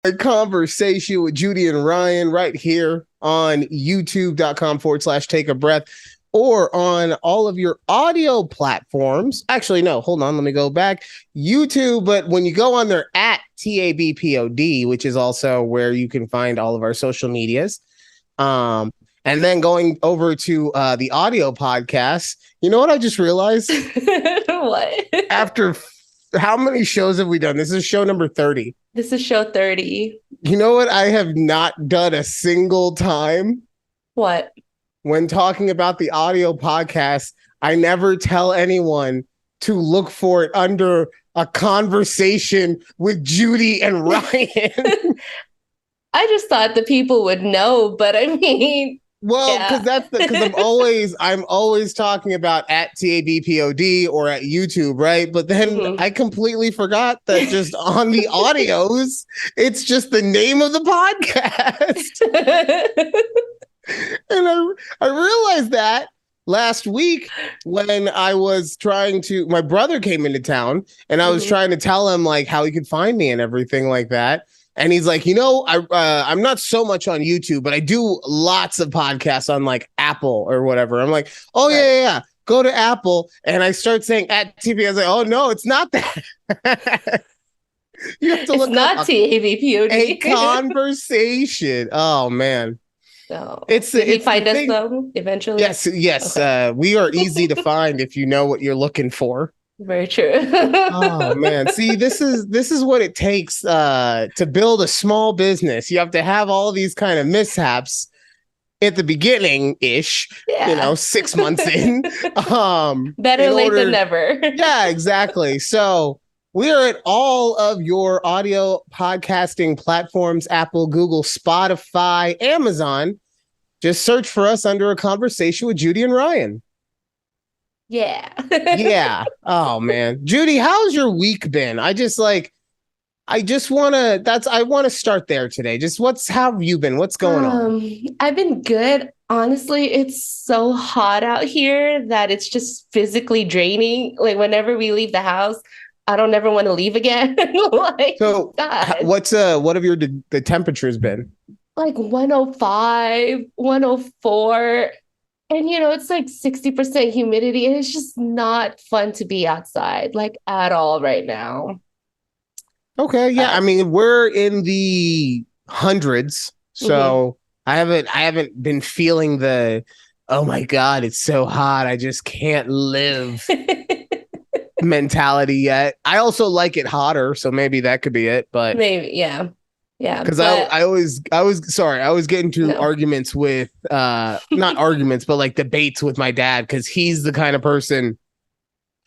A conversation with Judy and Ryan right here on youtube.com/take a breath or on all of your audio platforms. Actually, no, hold on. Let me go back. YouTube, but when you go on there at TABPOD, which is also where you can find all of our social medias. And then going over to the audio podcast, you know what I just realized? What? After how many shows have we done? This is show number 30. This is show 30. You know what I have not done a single time? What? When talking about the audio podcast, I never tell anyone to look for it under a conversation with Judy and Ryan. I just thought the people would know, but I mean, Well, because I'm always talking about at TABPOD or at YouTube, right? But then I completely forgot that just on the audios, it's just the name of the podcast. And I realized that last week when I was my brother came into town and I was trying to tell him like how he could find me and everything like that. And he's like, I'm not so much on YouTube, but I do lots of podcasts on like Apple or whatever. I'm like, oh, right. Yeah. Go to Apple. And I start saying at TV. I was like, oh, no, it's not that. You have to look not TAVPOD. A conversation. Oh, man. No. Did he find us though eventually? Yes. Okay. We are easy to find if you know what you're looking for. Very true. Oh man, see, this is what it takes to build a small business. You have to have all these kind of mishaps at the beginning ish, 6 months in. Better late than never. Yeah, exactly. So we are at all of your audio podcasting platforms: Apple, Google, Spotify, Amazon. Just search for us under A Conversation with Judy and Ryan. Yeah. Yeah. Oh man. Judy, how's your week been? I want to start there today. How have you been? What's going on? I've been good. Honestly, it's so hot out here that it's just physically draining. Like whenever we leave the house, I don't ever want to leave again. So God. What have the temperatures been? Like 105, 104. And, it's like 60% humidity, and it's just not fun to be outside, like, at all right now. Okay, yeah. I mean, we're in the hundreds, so I haven't been feeling the, oh my God, it's so hot, I just can't live mentality yet. I also like it hotter, so maybe that could be it, but maybe, yeah. Yeah, because I always get into arguments with not arguments, but like debates with my dad because he's the kind of person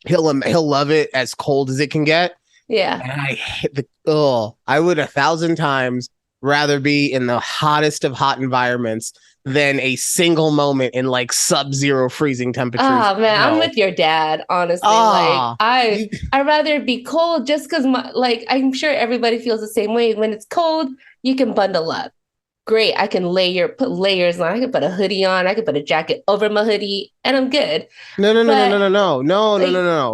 he'll love it as cold as it can get. Yeah, and I hate I would 1,000 times rather be in the hottest of hot environments than a single moment in like sub-zero freezing temperatures. Oh man, I'm with your dad, honestly. Like I'd rather be cold just because I'm sure everybody feels the same way. When it's cold, you can bundle up. Great. I can put layers on. I can put a hoodie on. I can put a jacket over my hoodie and I'm good. No.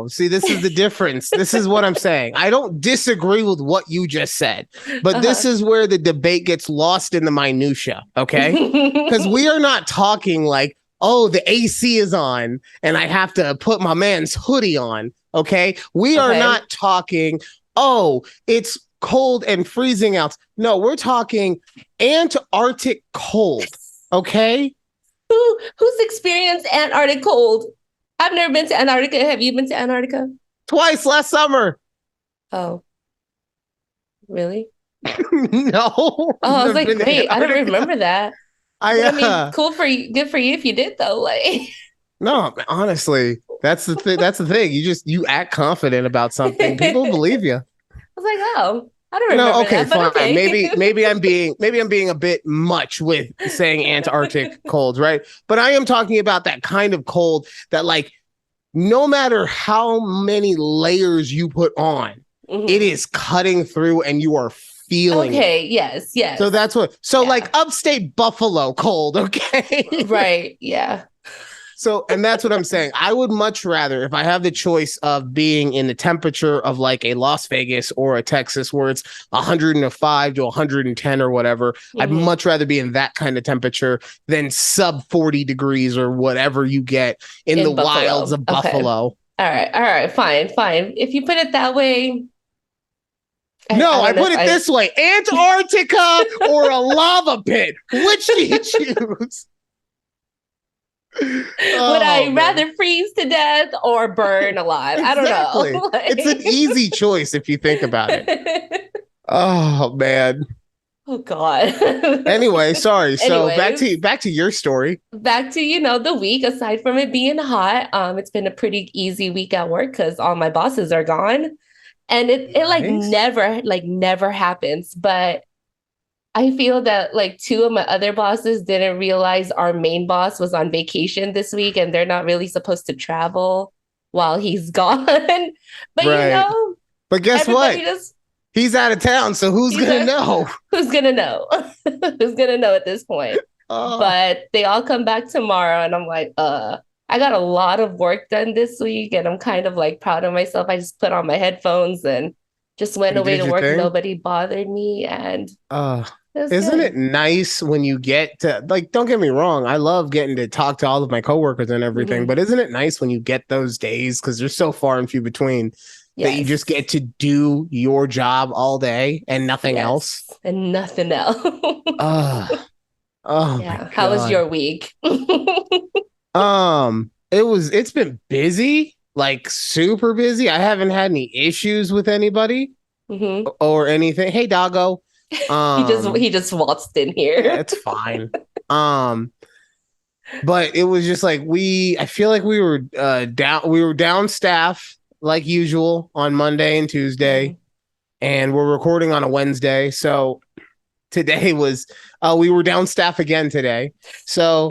See, this is the difference. This is what I'm saying. I don't disagree with what you just said, but this is where the debate gets lost in the minutia. Okay. Because we are not talking like, oh, the AC is on and I have to put my man's hoodie on. Okay. We are not talking, oh, it's cold and freezing out. No, we're talking Antarctic cold. Okay. Who's experienced Antarctic cold? I've never been to Antarctica. Have you been to Antarctica? Twice last summer. Oh, really? No. Oh, I was like, wait, I don't remember that. I mean, cool for you. Good for you if you did, though. Like, no, honestly, that's the thing. That's the thing. You act confident about something. People believe you. I was like, oh, I don't remember. No, okay, that, fine. Okay. maybe I'm being a bit much with saying Antarctic cold, right? But I am talking about that kind of cold that, like, no matter how many layers you put on, it is cutting through, and you are feeling. Okay. It. Yes. So that's what. So like upstate Buffalo cold. Okay. Right. Yeah. And that's what I'm saying. I would much rather, if I have the choice of being in the temperature of like a Las Vegas or a Texas where it's 105 to 110 or whatever, I'd much rather be in that kind of temperature than sub 40 degrees or whatever you get in the Buffalo. wilds of Buffalo. All right, fine. If you put it that way. I put it this way: Antarctica or a lava pit. Which do you choose? Would I rather freeze to death or burn alive? Exactly. I don't know. It's an easy choice if you think about it. Oh man. Oh God. Anyway, sorry. So back to your story. Back to, the week. Aside from it being hot, it's been a pretty easy week at work because all my bosses are gone. And it never happens. But I feel that like two of my other bosses didn't realize our main boss was on vacation this week and they're not really supposed to travel while he's gone. But right. But guess what? He's out of town, so who's gonna know? Who's gonna know? Who's gonna know at this point? But they all come back tomorrow, and I'm like, I got a lot of work done this week, and I'm kind of like proud of myself. I just put on my headphones and just went away to work. Nobody bothered me, and isn't it nice when you get to, like, don't get me wrong, I love getting to talk to all of my coworkers and everything, but isn't it nice when you get those days, because they're so far and few between, that you just get to do your job all day and nothing else? And nothing else. Oh yeah. How was your week? It's been busy, like super busy. I haven't had any issues with anybody or anything. Hey, doggo. He just waltzed in here. Yeah, it's fine. But it was just like I feel like we were down staff like usual on Monday and Tuesday, and we're recording on a Wednesday. So today was we were down staff again today. So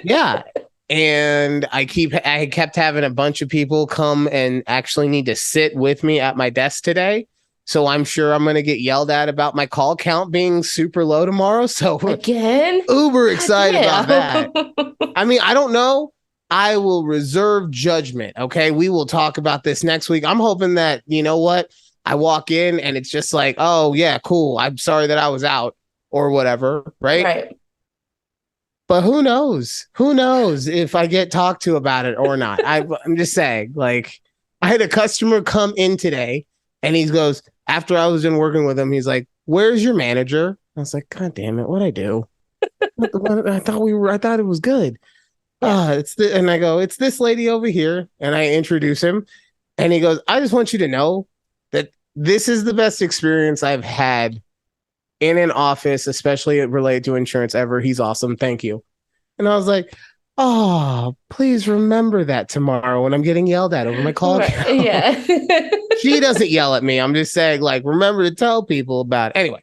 yeah. And I kept having a bunch of people come and actually need to sit with me at my desk today. So I'm sure I'm going to get yelled at about my call count being super low tomorrow. So again, uber excited about that. I mean, I don't know. I will reserve judgment. Okay. We will talk about this next week. I'm hoping that, you know what? I walk in and it's just like, oh yeah, cool. I'm sorry that I was out or whatever. Right. But who knows? Who knows if I get talked to about it or not? I'm just saying, like, I had a customer come in today and he goes, after I was in working with him, he's like, where's your manager? I was like, God damn it. What'd I do? I thought it was good. And I go, it's this lady over here. And I introduce him and he goes, I just want you to know that this is the best experience I've had in an office, especially related to insurance ever. He's awesome. Thank you. And I was like, oh, please remember that tomorrow when I'm getting yelled at over my call. Yeah. She doesn't yell at me. I'm just saying, like, remember to tell people about it. Anyway.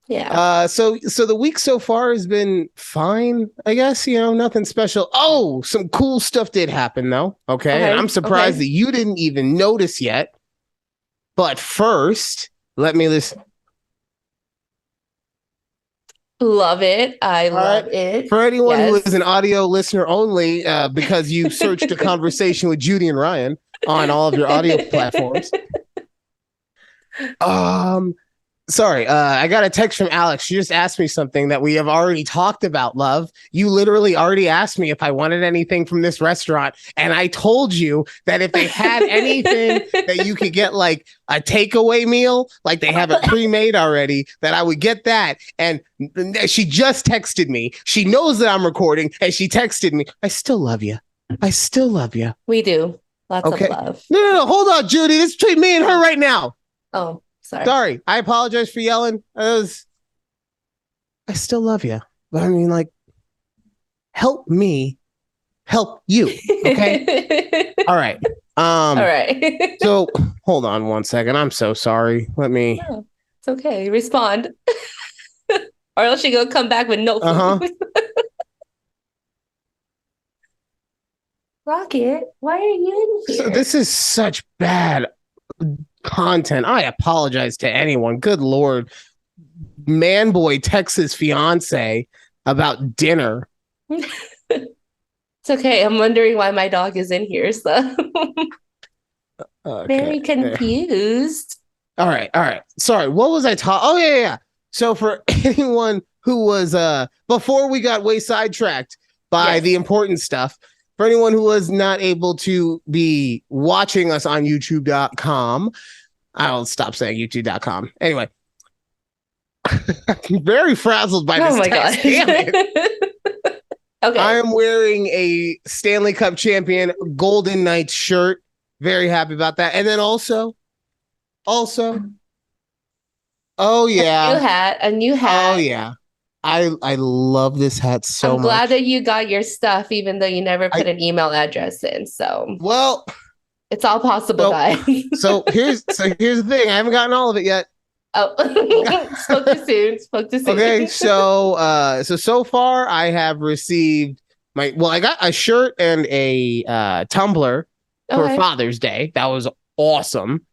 Yeah. So the week so far has been fine, I guess, nothing special. Oh, some cool stuff did happen though. Okay. And I'm surprised that you didn't even notice yet. But first, let me listen. Love it. I love it. For anyone who is an audio listener only, because you searched a conversation with Judy and Ryan on all of your audio platforms. Sorry, I got a text from Alex. She just asked me something that we have already talked about, love. You literally already asked me if I wanted anything from this restaurant. And I told you that if they had anything that you could get like a takeaway meal, like they have it pre-made already, that I would get that. And she just texted me. She knows that I'm recording and she texted me. I still love you. I still love you. We do. Lots of love. No. Hold on, Judy. This is between me and her right now. Oh. Sorry, I apologize for yelling. I still love you. But I mean, like, help me help you. Okay. All right. All right. So hold on one second. I'm so sorry. Let me. No, it's okay. Respond. Or else she gonna come back with no food. Rocket, why are you in here? So this is such bad content. I apologize to anyone. Good Lord. Man boy texts his fiance about dinner. It's okay. I'm wondering why my dog is in here. So Okay. very confused. All right. All right. Sorry. What was I talking? Oh, yeah. So for anyone who was before we got way sidetracked by the important stuff, for anyone who was not able to be watching us on youtube.com, I'll stop saying youtube.com. Anyway, I'm very frazzled by this. Oh my text. gosh. Damn it. Okay. I am wearing a Stanley Cup champion Golden Knights shirt. Very happy about that. And then also, oh yeah, a new hat. Oh yeah, I love this hat so much. I'm glad that you got your stuff, even though you never put an email address in. So well, it's all possible, guys. so here's the thing. I haven't gotten all of it yet. Oh, spoke too soon. Spoke too soon. Okay, so far I have received I got a shirt and a tumbler for Father's Day. That was awesome.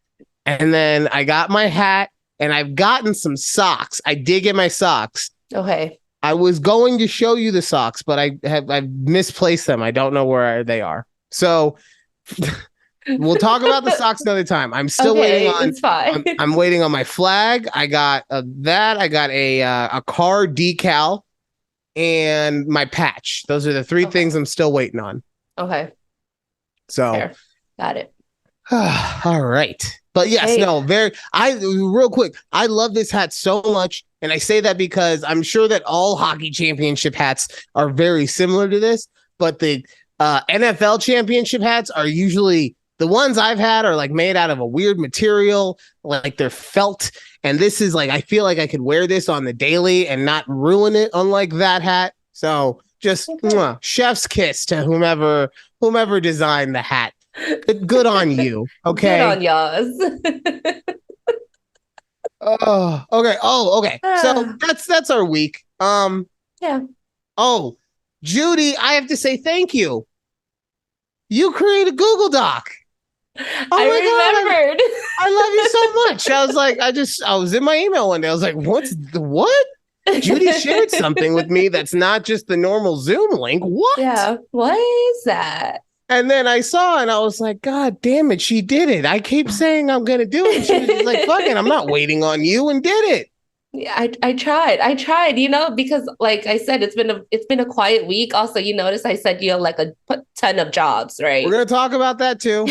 And then I got my hat and I've gotten some socks. I did get my socks. Okay. I was going to show you the socks, but I've misplaced them. I don't know where they are. So we'll talk about the socks another time. I'm still waiting on. It's fine. I'm waiting on my flag. I got that. I got a car decal and my patch. Those are the three things I'm still waiting on. Okay. So fair. Got it. All right. But yes, real quick, I love this hat so much. And I say that because I'm sure that all hockey championship hats are very similar to this, but the NFL championship hats are usually the ones I've had are like made out of a weird material, like they're felt. And this is like, I feel like I could wear this on the daily and not ruin it, unlike that hat. So just chef's kiss to whomever designed the hat. Good on you. Okay. Good on y'all. Oh, okay. Oh, okay. So that's our week. Yeah. Oh, Judy, I have to say thank you. You created a Google Doc. Oh I remembered. I love you so much. I was like, I was in my email one day. I was like, what? Judy shared something with me that's not just the normal Zoom link. What? Yeah. What is that? And then I saw and I was like, God damn it, she did it. I keep saying I'm going to do it. She was just like, fuck it, I'm not waiting on you, and did it. Yeah, I tried, because like I said, it's been a quiet week. Also, you notice I said like a ton of jobs, right? We're going to talk about that too.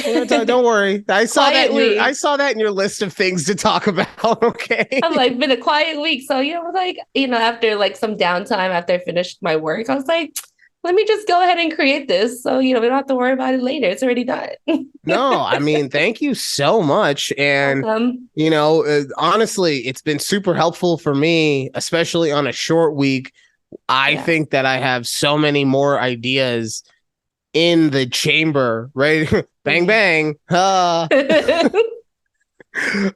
Don't worry. I saw that in your list of things to talk about. Okay. I'm like, been a quiet week. So, after like some downtime after I finished my work, I was like, let me just go ahead and create this. So, we don't have to worry about it later. It's already done. No, I mean, thank you so much. And, honestly, it's been super helpful for me, especially on a short week. I think that I have so many more ideas in the chamber, right? Bang, bang. I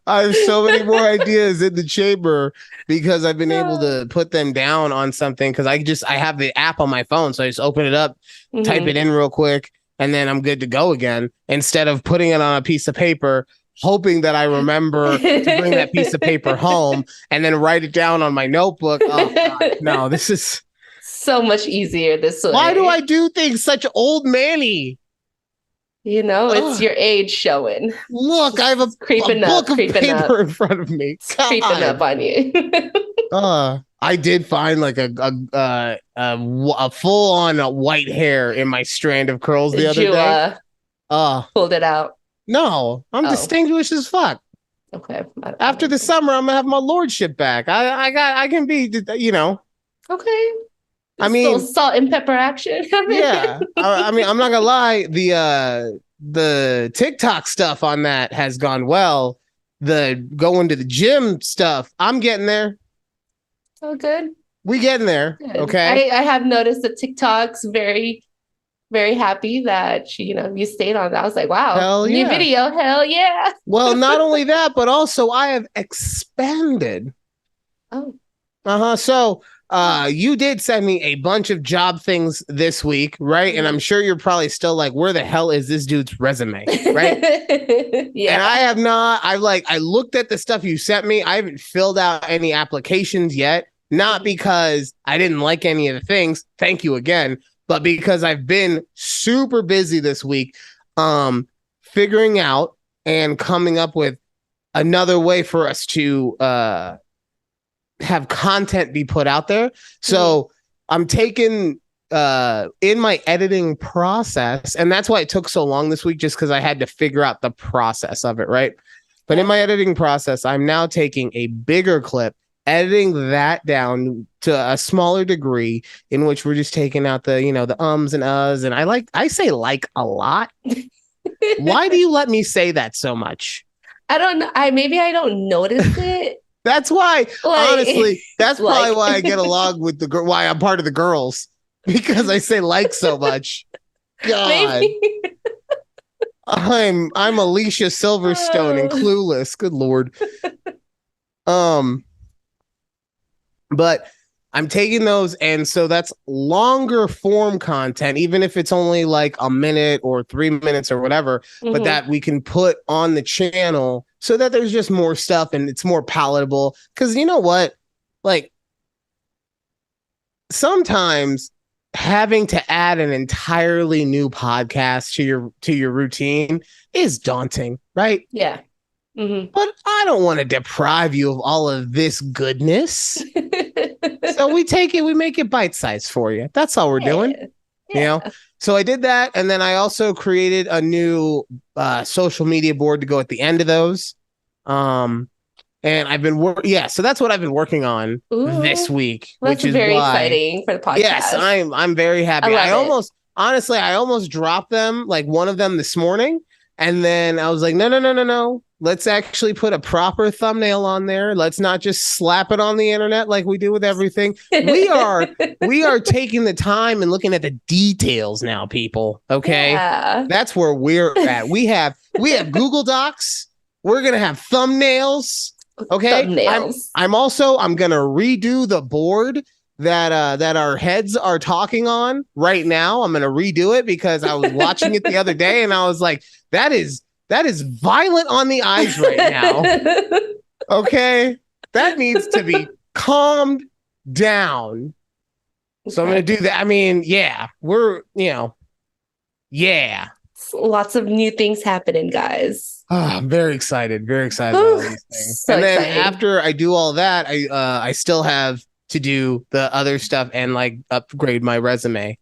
have so many more ideas in the chamber because I've been able to put them down on something because I have the app on my phone. So I just open it up, type it in real quick, and then I'm good to go again instead of putting it on a piece of paper, hoping that I remember to bring that piece of paper home and then write it down on my notebook. Oh, God, no, this is so much easier this way. Why do I do things such old manny? It's your age showing. Look, I have a book of paper in front of me. Creeping up on you. I did find like a full on white hair in my strand of curls the other day. Pulled it out. No, I'm distinguished as fuck. Okay. After the summer, I'm gonna have my lordship back. I can be, Okay. I mean, salt and pepper action. Yeah. I mean, I'm not gonna lie. The TikTok stuff on that has gone well. The going to the gym stuff, I'm getting there. Oh, good. We getting there. Good. Okay. I have noticed that TikTok's very, very happy that you stayed on that. I was like, wow, hell yeah. New video, hell yeah. Well, not only that, but also I have expanded. Oh. So you did send me a bunch of job things this week, right? And I'm sure you're probably still like, where the hell is this dude's resume, right? Yeah. And I have not. I looked at the stuff you sent me. I haven't filled out any applications yet, not because I didn't like any of the things. Thank you again. But because I've been super busy this week, figuring out and coming up with another way for us to have content be put out there. So I'm taking in my editing process, and that's why it took so long this week, just because I had to figure out the process of it, right? But in my editing process, I'm now taking a bigger clip, editing that down to a smaller degree, in which we're just taking out the, the ums and uhs. And I say like a lot. Why do you let me say that so much? I don't know. Maybe I don't notice it. That's why, honestly, that's probably why I get along with why I'm part of the girls, because I say like so much. God. Maybe. I'm Alicia Silverstone and Clueless. Good Lord. But I'm taking those, and so that's longer form content, even if it's only like a minute or 3 minutes or whatever, but that we can put on the channel so that there's just more stuff and it's more palatable. Because you know what? Like, sometimes having to add an entirely new podcast to your routine is daunting, right? Yeah. But I don't want to deprive you of all of this goodness. So we make it bite-sized for you. That's all we're doing. Yeah. So I did that, and then I also created a new social media board to go at the end of those. And I've been so that's what I've been working on this week, which is very exciting for the podcast. Yes, I'm very happy. I almost dropped them, like one of them this morning, and then I was like, no. Let's actually put a proper thumbnail on there. Let's not just slap it on the internet like we do with everything. We are taking the time and looking at the details now, people. Okay. Yeah. That's where we're at. We have Google Docs. We're going to have thumbnails. Okay. Thumbnails. I'm going to redo the board that our heads are talking on right now. I'm going to redo it because I was watching it the other day and I was like, that is violent on the eyes right now. Okay. That needs to be calmed down. So I'm going to do that. I mean, yeah, yeah. Lots of new things happening, guys. I'm very excited. Very excited about all these things. So and then exciting. After I do all that, I still have to do the other stuff and like upgrade my resume,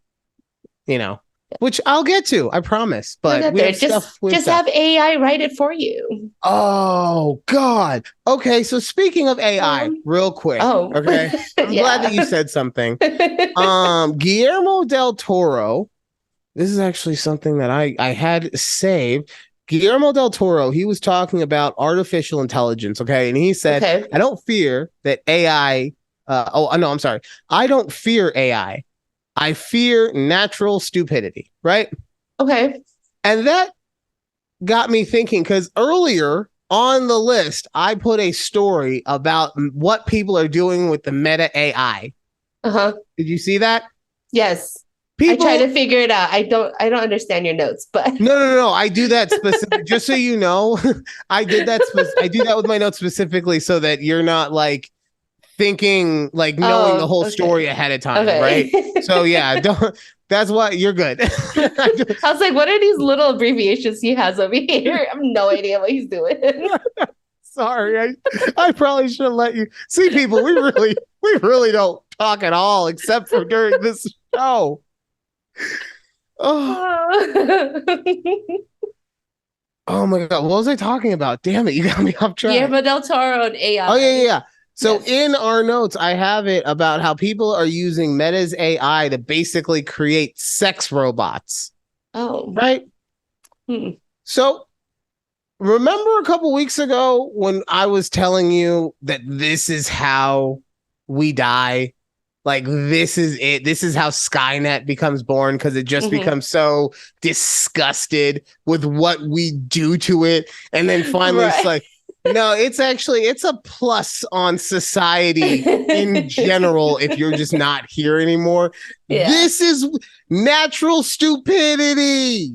which I'll get to, I promise. But just have AI write it for you. Oh God. Okay, so speaking of AI, real quick. Oh, okay. I'm glad that you said something. Guillermo del Toro. This is actually something that I had saved. Guillermo del Toro, he was talking about artificial intelligence, okay? And he said, I don't fear that AI. I'm sorry. I don't fear AI. I fear natural stupidity, right? Okay. And that got me thinking, because earlier on the list, I put a story about what people are doing with the Meta AI. Uh-huh. Did you see that? Yes. I try to figure it out. I don't understand your notes, but no. I do that specific. Just so you know, I did that. I do that with my notes specifically so that you're not like thinking, like knowing the whole story ahead of time, right? So yeah, that's why you're good. I was like, what are these little abbreviations he has over here? I have no idea what he's doing. Sorry, I probably should have let you see. People, we really don't talk at all except for during this show. Oh my God, what was I talking about? Damn it, you got me off track. Guillermo del Toro and AI. Oh yeah. So in our notes, I have it about how people are using Meta's AI to basically create sex robots. Oh. Right? So remember a couple weeks ago when I was telling you that this is how we die? Like, this is it. This is how Skynet becomes born, because it just becomes so disgusted with what we do to it. And then finally it's like, no, it's a plus on society in general if you're just not here anymore. Yeah. This is natural stupidity.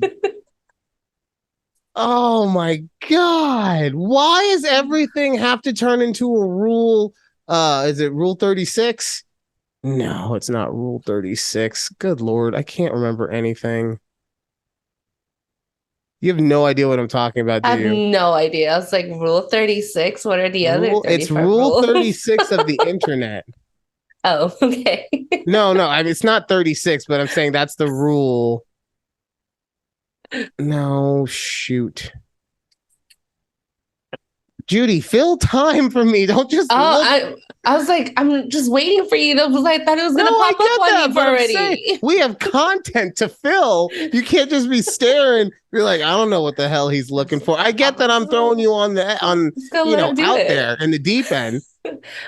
Oh my God. Why does everything have to turn into a rule? Is it Rule 36? No, it's not Rule 36. Good Lord, I can't remember anything. You have no idea what I'm talking about, I do have you? no idea. I was like, Rule 36? What are the other It's 35 Rule rules? 36 of the internet. Oh, okay. No, I mean it's not 36, but I'm saying that's the rule. No, shoot. Judy, fill time for me. Don't just Oh, look. I was like, I'm just waiting for you. That was I thought it was No, gonna I pop up get on that, you but I'm saying already. we have content to fill. You can't just be staring. You're like, I don't know what the hell he's looking for. I get that I'm throwing you Just gonna let him do out it. there in the deep end.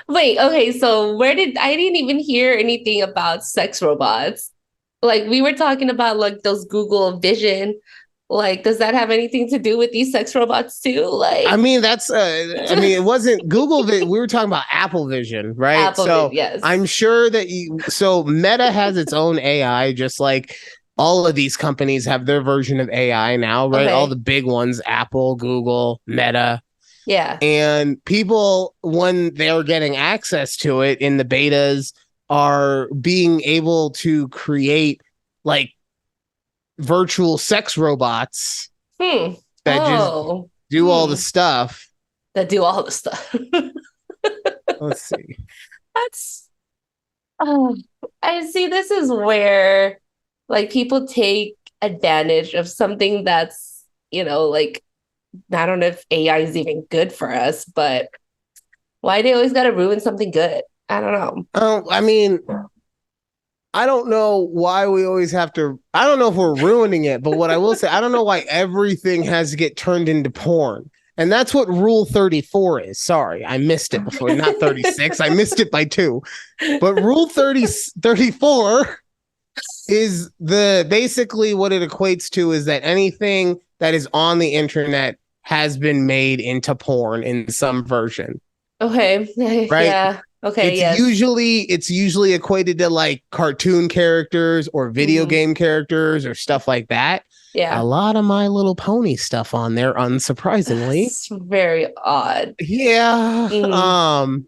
Wait, okay, so where did I didn't even hear anything about sex robots. Like we were talking about like those Google Vision. Like, does that have anything to do with these sex robots too? I Like mean, it wasn't Google. We were talking about Apple Vision, right? Apple Vision, So yes. I'm sure that so Meta has its own AI, just like all of these companies have their version of AI now, right? All the Okay. big ones, Apple, Google, Meta. Yeah. And people, when they're getting access to it in the betas, are being able to create like virtual sex robots Hmm. that just Oh. do all the stuff. That do all the stuff. Let's see. That's oh, I see this is where like people take advantage of something that's, like I don't know if AI is even good for us, but why they always gotta ruin something good? I don't know. Oh, I mean, I don't know why we always have to. I don't know if we're ruining it, but what I will say, I don't know why everything has to get turned into porn. And that's what Rule 34 is. Sorry, I missed it before. Not 36. I missed it by two. But Rule 34 is the basically what it equates to is that anything that is on the internet has been made into porn in some version. Okay. Right? Yeah. Okay, it's yes. usually it's usually equated to like cartoon characters or video Mm, game characters or stuff like that. A yeah. lot of My Little Pony stuff on there, unsurprisingly. It's very odd. Yeah. Mm,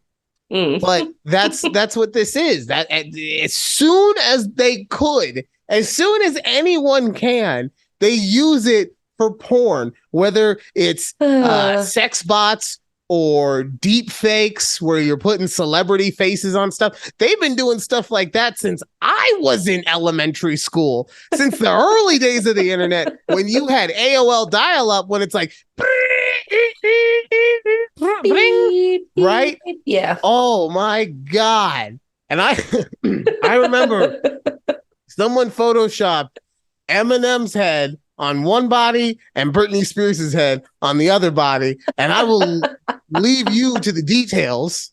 mm. But that's what this is. That as soon as they could, as soon as anyone can, they use it for porn, whether it's sex bots or deep fakes where you're putting celebrity faces on stuff. They've been doing stuff like that since I was in elementary school, since the early days of the internet when you had AOL dial up when it's like Beep, right? beep. Yeah. Oh my God. And I I remember someone photoshopped Eminem's head on one body and Britney Spears' head on the other body. And I will leave you to the details.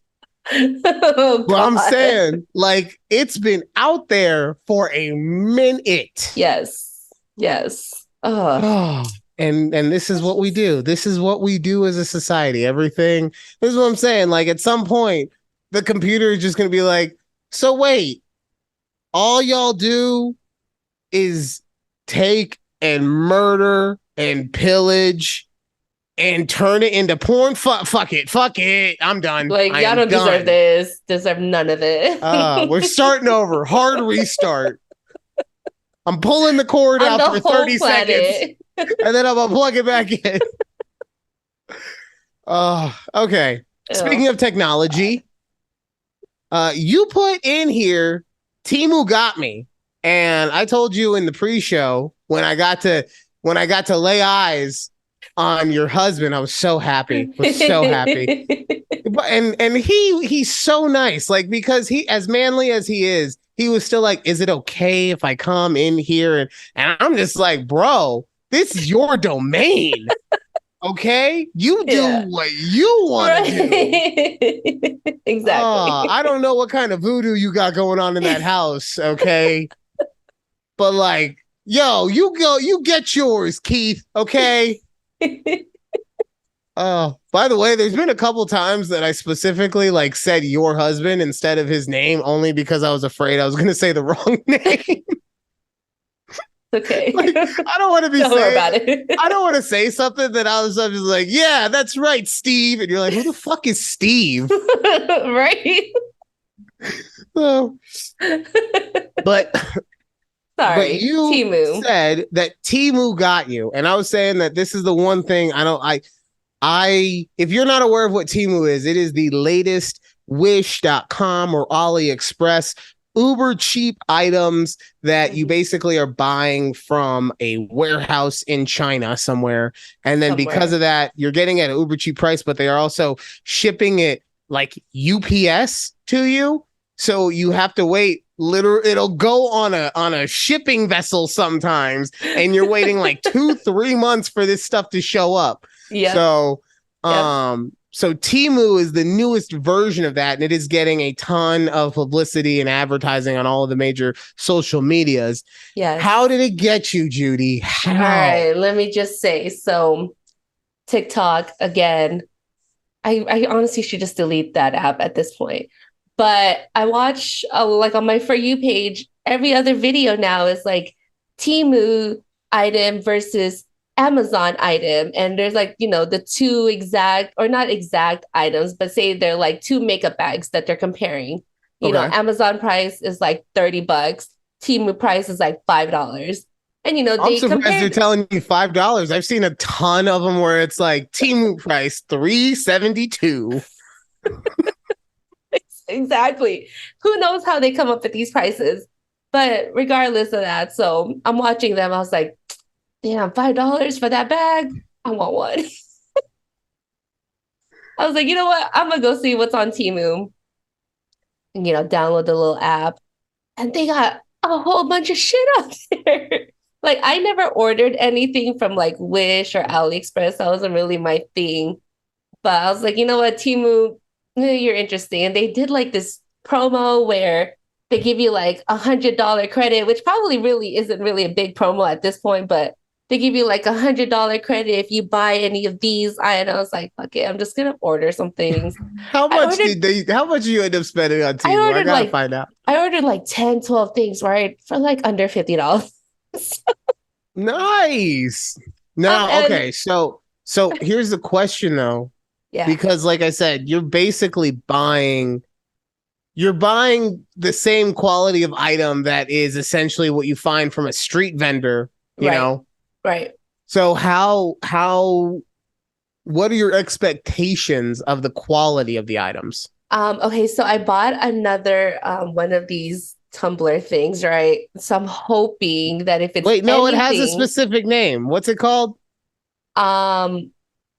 Oh But I'm God. saying, like, it's been out there for a minute. Yes. Yes. Oh, and this is what we do. This is what we do as a society. Everything. This is what I'm saying. Like, at some point, the computer is just gonna be like, so wait, all y'all do is take and murder and pillage and turn it into porn. Fuck it. Fuck it. I'm done. Like I y'all am don't deserve done. this. Deserve none of We're it. starting over. Hard restart. I'm pulling the cord On out the for whole 30 seconds planet. and then I'm gonna plug it back in. Okay. Oh Speaking of God. technology, you put in here Timu got me. And I told you in the pre-show when I got to lay eyes on your husband, I was so happy. Was so happy. And he's so nice. Like because he as manly as he is, he was still like, is it okay if I come in here? And I'm just like, bro, this is your domain. Okay? You do Yeah. what you want to do. Exactly. I don't know what kind of voodoo you got going on in that house, okay? But like, yo, you get yours, Keith, okay? Oh, by the way, there's been a couple times that I specifically like said your husband instead of his name only because I was afraid I was going to say the wrong name. Okay. Like, I don't want to be Don't worry saying about it. I don't want to say something that I was just like, yeah, that's right, Steve. And you're like, who the fuck is Steve? Right? So, but but Sorry, you Timu. said that Timu got you, and I was saying that this is the one thing I don't. If you're not aware of what Timu is, it is the latest Wish.com or AliExpress uber cheap items that you basically are buying from a warehouse in China somewhere. And then because of that, you're getting it at an uber cheap price, but they are also shipping it like UPS to you. So you have to wait. Literally, it'll go on a shipping vessel sometimes, and you're waiting like 2-3 months for this stuff to show up. Yeah. So, Yep. so Timu is the newest version of that, and it is getting a ton of publicity and advertising on all of the major social medias. Yes. How did it get you, Judy? How? All right, let me just say, so TikTok again. I honestly should just delete that app at this point. But I watch like on my For You page, every other video now is like Temu item versus Amazon item. And there's like, the two exact or not exact items, but say they're like two makeup bags that they're comparing. Amazon price is like $30. Temu price is like $5. And I'm surprised they're telling you $5. I've seen a ton of them where it's like Temu price $3.72. Exactly. Who knows how they come up with these prices? But regardless of that, so I'm watching them. I was like, damn, $5 for that bag. I want one. I was like, you know what? I'm gonna go see what's on Temu. And download the little app. And they got a whole bunch of shit up there. Like I never ordered anything from like Wish or AliExpress. That wasn't really my thing. But I was like, you know what, Temu, you're interesting. And they did like this promo where they give you like $100 credit, which probably really isn't really a big promo at this point, but they give you like $100 credit if you buy any of these. And I was like, fuck it, I'm just gonna order some things. How much did you end up spending on Temu? I gotta find out. I ordered like 10, 12 things, right? For like under $50. Nice. Now, okay, so here's the question though. Yeah. Because like I said, you're basically buying the same quality of item that is essentially what you find from a street vendor, you know? Right. So what are your expectations of the quality of the items? Okay, so I bought another one of these Tumbler things, right? So I'm hoping that if it's it has a specific name. What's it called?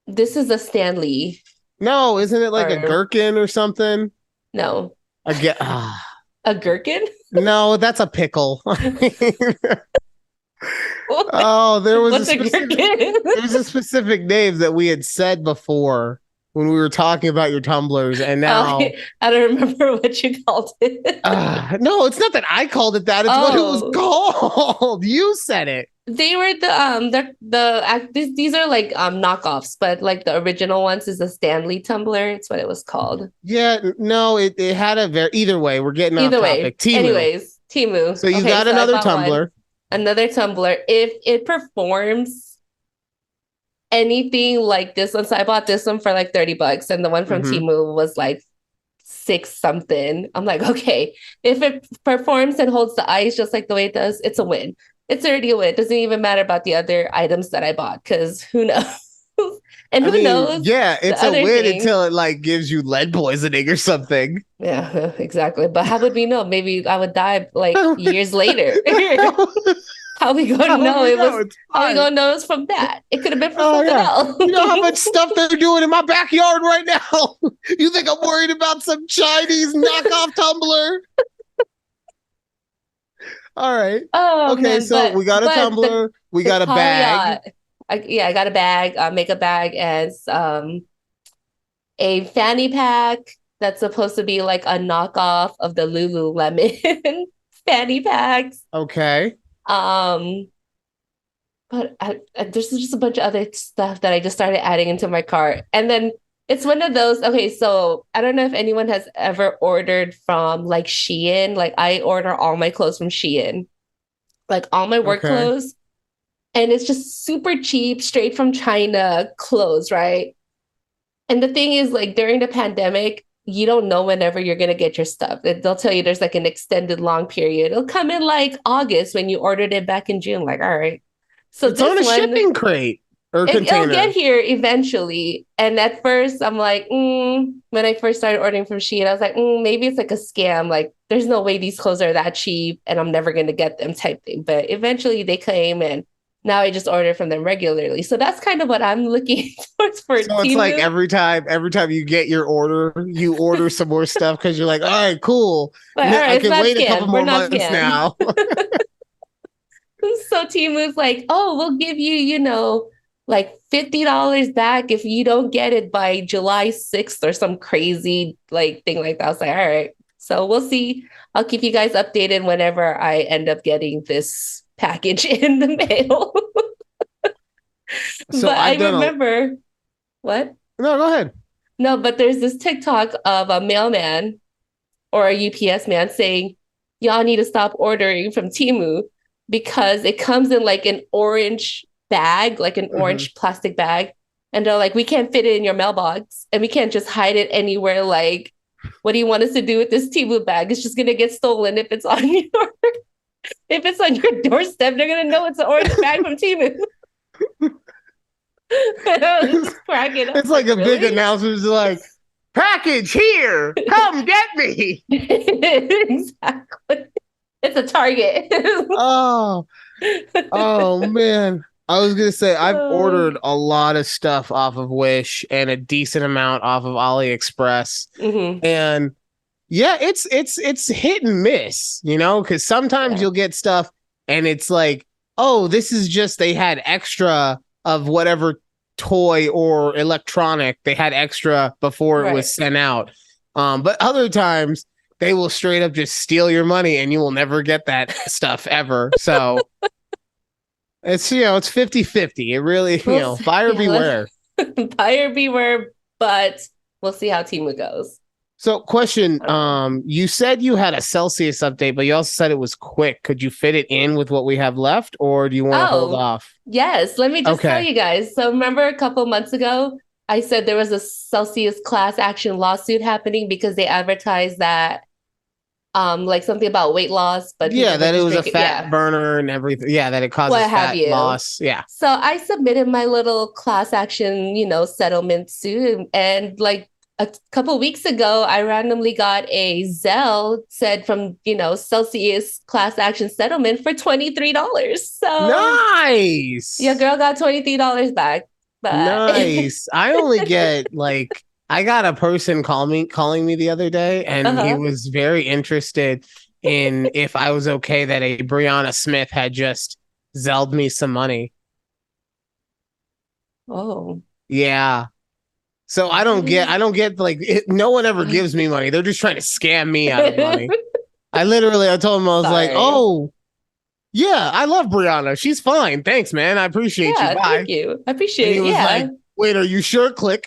This is a Stanley. No, isn't it like a gherkin or something? No. A gherkin? No, that's a pickle. Oh, there was a specific name that we had said before when we were talking about your tumblers, and now I don't remember what you called it. No, it's not that I called it that. It's what it was called. You said it. They were these are like knockoffs, but like the original ones is a Stanley tumbler. It's what it was called. Yeah, no, it had a either way. We're getting off topic. Temu. Anyways, Temu. So you got another tumbler. Another tumbler. If it performs anything like this one, so I bought this one for like $30, and the one from Temu was like $6 something. I'm like, okay, if it performs and holds the ice just like the way it does, it's a win. It's already a win. It doesn't even matter about the other items that I bought because who knows? And who knows? Yeah, it's a win until it like gives you lead poisoning or something. Yeah, exactly. But how would we know? Maybe I would die like years later. How we gonna know it was? How we gonna know it was from that? It could have been from something else. You know how much stuff they're doing in my backyard right now? You think I'm worried about some Chinese knockoff tumbler? All right. Oh, okay, man, so we got a tumbler. We got a bag. I got a bag, a makeup bag, and a fanny pack that's supposed to be like a knockoff of the Lululemon fanny packs. Okay. But there's just a bunch of other stuff that I just started adding into my cart. And then it's one of those, okay, so I don't know if anyone has ever ordered from like Shein. Like I order all my clothes from Shein, like all my work clothes. And it's just super cheap, straight from China clothes, right? And the thing is, like during the pandemic, you don't know whenever you're going to get your stuff. They'll tell you there's like an extended long period. It'll come in like August when you ordered it back in June. Like, all right. So it's on this a one, shipping crate or it'll get container. here eventually. And at first, I'm like, when I first started ordering from Shein, I was like, maybe it's like a scam. Like, there's no way these clothes are that cheap and I'm never going to get them type thing. But eventually they came and now I just order from them regularly. So that's kind of what I'm looking towards for So it's like Temu. every time you get your order, you order some more stuff because you're like, all right, cool. But all right, I it's can not wait a couple scam. We're more not months scam. now. So Temu's like, oh, we'll give you, like $50 back if you don't get it by July 6th or some crazy like thing like that. I was like, all right. So we'll see. I'll keep you guys updated whenever I end up getting this package in the mail. So But I I've done a remember what? no, go ahead. No, but there's this TikTok of a mailman or a UPS man saying, y'all need to stop ordering from Temu because it comes in like an orange bag, like an orange plastic bag. And they're like, we can't fit it in your mailbox and we can't just hide it anywhere. Like, what do you want us to do with this Temu bag? It's just gonna get stolen if it's on your doorstep. They're gonna know it's an orange bag from Temu. I was just cracking up. It's like a really? big announcement. It's like, package here, come get me. Exactly. It's a Target. Oh, oh man. I was gonna say I've ordered a lot of stuff off of Wish and a decent amount off of AliExpress. And yeah, it's hit and miss, because sometimes you'll get stuff and it's like, oh, this is just they had extra of whatever toy or electronic they had extra before it was sent out. But other times they will straight up just steal your money and you will never get that stuff ever. So it's, it's 50-50. It really, buyer beware. Buyer beware, but we'll see how Temu goes. So question, you said you had a Celsius update, but you also said it was quick. Could you fit it in with what we have left, or do you want to hold off? Yes, let me just tell you guys. So remember a couple months ago, I said there was a Celsius class action lawsuit happening because they advertised that like something about weight loss, but that it was a fat burner and everything. Yeah, that it causes fat loss. Yeah. So I submitted my little class action, settlement suit, and like a couple weeks ago, I randomly got a Zelle said from, Celsius class action settlement for $23. So nice. Your girl got $23 back. But... Nice. I only get I got a person calling me the other day, and he was very interested in if I was okay that a Brianna Smith had just Zelled me some money. Oh. Yeah. So I don't get no one ever gives me money. They're just trying to scam me out of money. I told him, I was like, oh, yeah, I love Brianna. She's fine. Thanks, man. I appreciate you. Bye. Thank you. I appreciate it. He was like, wait, are you sure? Click.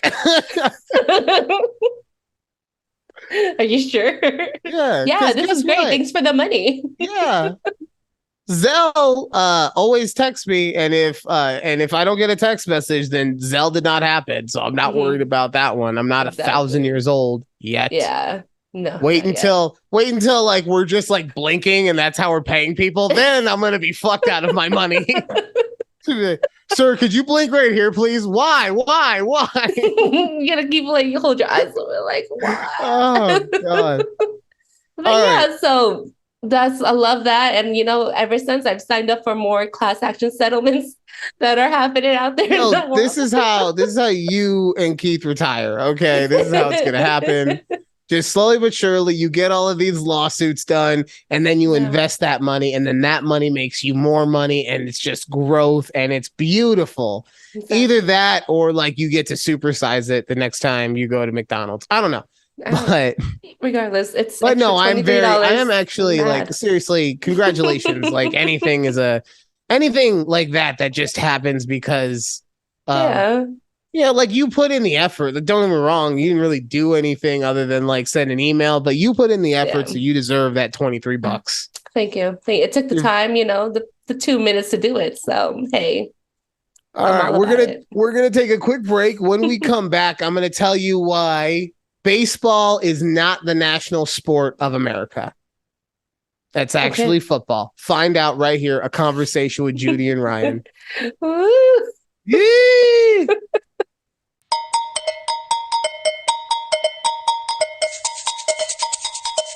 Are you sure? Yeah, this is great. Thanks for the money. Yeah. Zelle always texts me, and if I don't get a text message, then Zelle did not happen. So I'm not worried about that one. I'm not 1,000 years old yet. Yeah. No. Wait until like we're just like blinking and that's how we're paying people. Then I'm gonna be fucked out of my money. Sir, could you blink right here, please? Why? You gotta keep you hold your eyes open, like why? Oh God. But so I love that. And ever since I've signed up for more class action settlements that are happening out there in the world. This is how you and Keith retire. Okay. This is how it's gonna happen. Just slowly but surely, you get all of these lawsuits done, and then you invest that money, and then that money makes you more money, and it's just growth, and it's beautiful. Exactly. Either that, or like you get to supersize it the next time you go to McDonald's. I don't know, but regardless, it's. But no, I am actually like seriously, congratulations. Like anything like that just happens because. Yeah, like you put in the effort. Don't get me wrong, you didn't really do anything other than like send an email, but you put in the effort, so you deserve that $23. Thank you. It took the time, the 2 minutes to do it. So hey. All right, we're gonna take a quick break. When we come back, I'm gonna tell you why Baseball is not the national sport of America. That's actually football. Find out right here. A conversation with Judy and Ryan. Yee!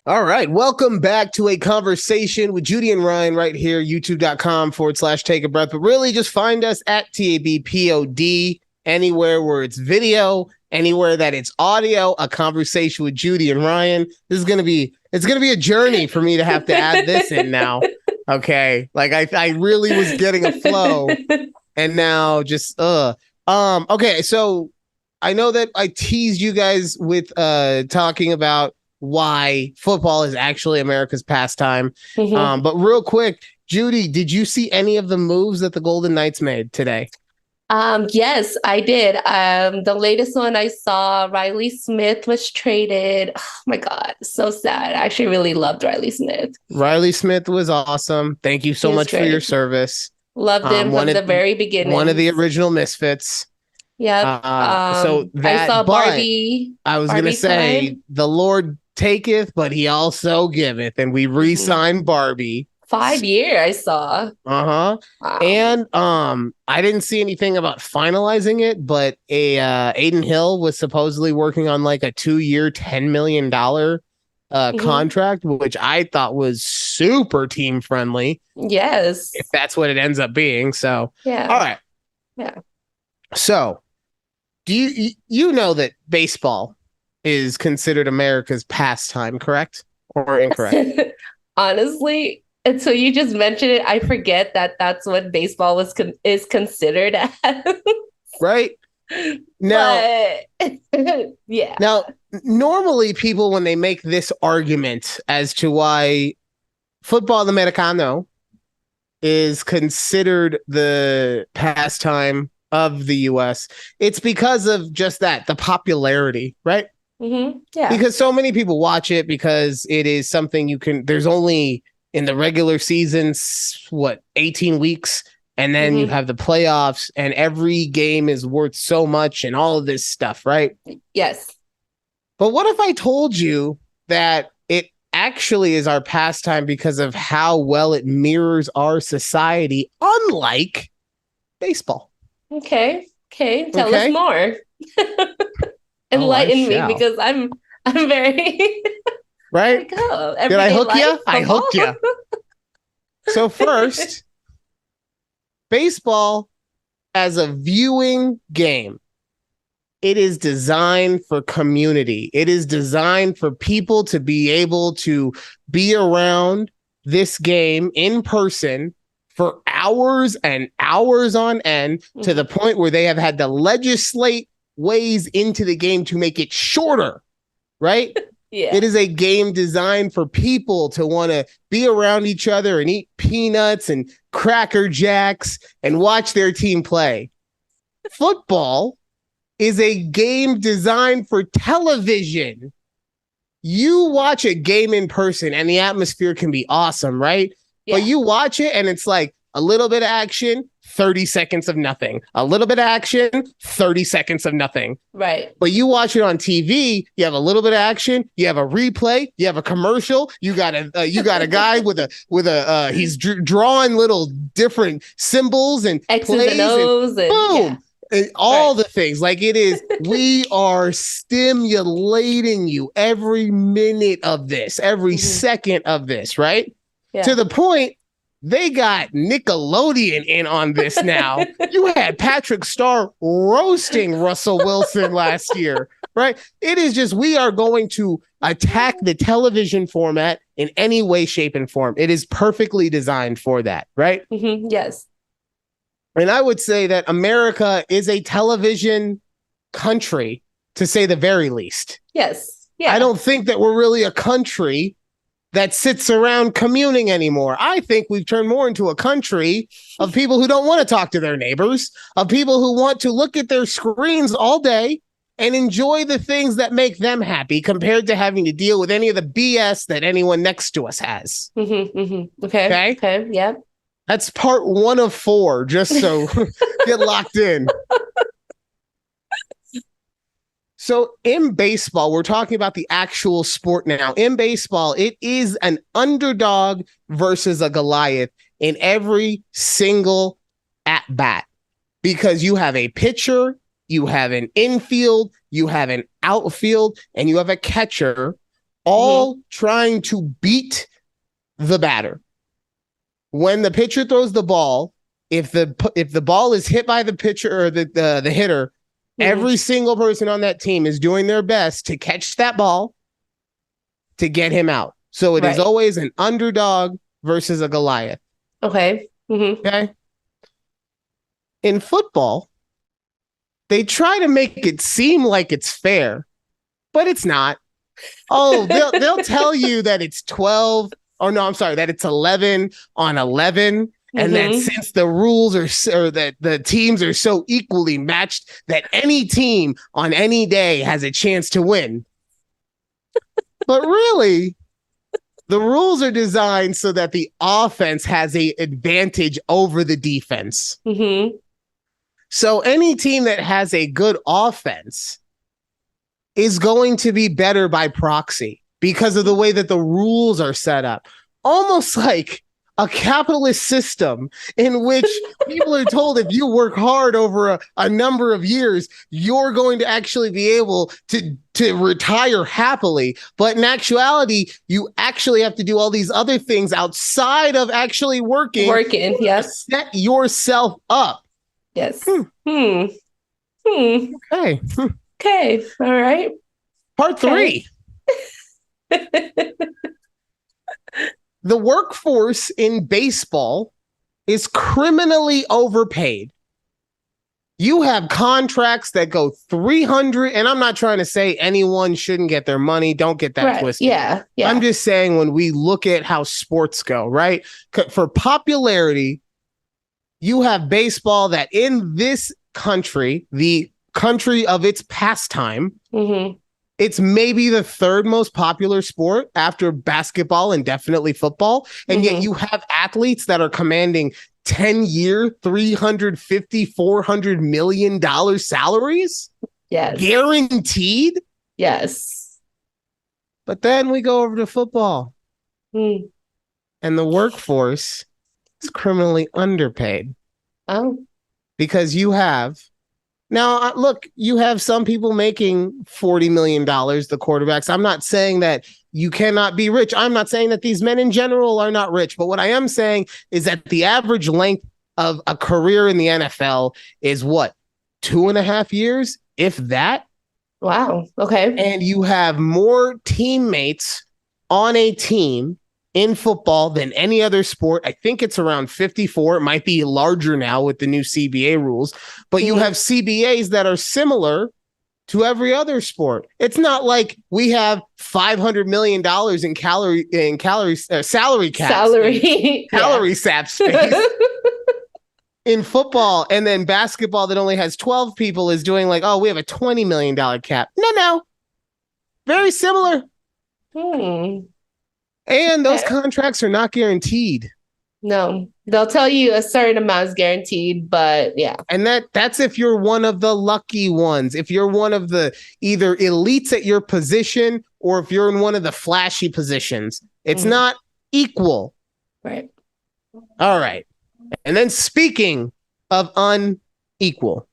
All right. Welcome back to a conversation with Judy and Ryan right here, youtube.com/take a breath. But really just find us at TABPOD, anywhere where it's video, anywhere that it's audio, a conversation with Judy and Ryan. It's going to be a journey for me to have to add this in now. Okay. Like I really was getting a flow and now just, okay. So I know that I teased you guys with, talking about why football is actually America's pastime. But real quick, Judy, did you see any of the moves that the Golden Knights made today? Yes, I did. The latest one I saw, Riley Smith was traded. Oh my God, so sad. I actually really loved Riley Smith. Riley Smith was awesome. Thank you so much for your service. Loved him from the very beginning. One of the original Misfits. Yep. So that, I saw Barbie. I was going to say, the Lord taketh, but he also giveth. And we re-signed Barbie. 5 year I saw. Wow. And I didn't see anything about finalizing it, but Aiden Hill was supposedly working on like a 2-year $10 million contract, which I thought was super team friendly. Yes. If that's what it ends up being. So yeah. All right. Yeah. So do you know that baseball is considered America's pastime, correct or incorrect? Honestly, until you just mentioned it, I forget that that's what baseball is considered as. Right? Now, yeah. Now, normally people, when they make this argument as to why football Americano is considered the pastime of the U.S., it's because of just that, the popularity, right? Yeah. Because so many people watch it because it is something there's only in the regular season, 18 weeks. And then you have the playoffs and every game is worth so much and all of this stuff, right? Yes. But what if I told you that it actually is our pastime because of how well it mirrors our society, unlike baseball? Okay. Tell us more. Enlighten me because I'm very right. Did I hook you? I hooked you. So first, baseball as a viewing game, it is designed for community. It is designed for people to be able to be around this game in person for hours and hours on end, to the point where they have had to legislate ways into the game to make it shorter, right? Yeah. It is a game designed for people to want to be around each other and eat peanuts and Cracker Jacks and watch their team play. Football is a game designed for television. You watch a game in person and the atmosphere can be awesome, right? Yeah. But you watch it and it's like a little bit of action, 30 seconds of nothing. A little bit of action, 30 seconds of nothing. Right. But you watch it on TV, you have a little bit of action, you have a replay, you have a commercial, you got a guy with a he's drawing little different symbols and X's plays and O's and boom. And all the things, like it is, we are stimulating you every minute of this, every second of this, right? Yeah. To the point they got Nickelodeon in on this now. You had Patrick Starr roasting Russell Wilson last year, right? It is just, we are going to attack the television format in any way, shape, and form. It is perfectly designed for that, right? Yes. And I would say that America is a television country, to say the very least. Yes. Yeah. I don't think that we're really a country that sits around communing anymore. I think we've turned more into a country of people who don't want to talk to their neighbors, of people who want to look at their screens all day and enjoy the things that make them happy, compared to having to deal with any of the BS that anyone next to us has. Okay. Yeah. That's part 1 of 4, just so get locked in. So in baseball, we're talking about the actual sport now. In baseball, it is an underdog versus a Goliath in every single at bat because you have a pitcher, you have an infield, you have an outfield, and you have a catcher all trying to beat the batter. When the pitcher throws the ball, if the ball is hit by the pitcher or the hitter, every single person on that team is doing their best to catch that ball to get him out. So it is always an underdog versus a Goliath. Okay. Okay. In football, they try to make it seem like it's fair, but it's not. Oh, they'll tell you that it's 12. Oh no, I'm sorry, that it's 11 on 11. And that since the rules or that the teams are so equally matched that any team on any day has a chance to win. But really, the rules are designed so that the offense has an advantage over the defense. So any team that has a good offense is going to be better by proxy because of the way that the rules are set up. Almost like a capitalist system in which people are told if you work hard over a number of years, you're going to actually be able to retire happily. But in actuality, you actually have to do all these other things outside of actually working. Yes. Set yourself up. Yes. Okay. Okay. All right. Part 3. The workforce in baseball is criminally overpaid. You have contracts that go 300, and I'm not trying to say anyone shouldn't get their money. Don't get that twisted. Yeah. I'm just saying when we look at how sports go, right? For popularity, you have baseball that in this country, the country of its pastime, it's maybe the third most popular sport after basketball and definitely football. And yet you have athletes that are commanding 10-year, $350, $400 million salaries. Yes. Guaranteed. Yes. But then we go over to football. And the workforce is criminally underpaid. Oh. Because you have now, look, you have some people making $40 million, the quarterbacks. I'm not saying that you cannot be rich. I'm not saying that these men in general are not rich. But what I am saying is that the average length of a career in the NFL is what? 2.5 years, if that? Wow. Okay. And you have more teammates on a team in football than any other sport. I think it's around 54. It might be larger now with the new CBA rules, but you have CBAs that are similar to every other sport. It's not like we have $500 million in salary cap space in football, and then basketball that only has 12 people is doing like, oh, we have a $20 million cap. No, very similar. And those contracts are not guaranteed. No, they'll tell you a certain amount is guaranteed, but yeah. And that's if you're one of the lucky ones. If you're one of the either elites at your position or if you're in one of the flashy positions, it's not equal. Right. All right. And then speaking of unequal.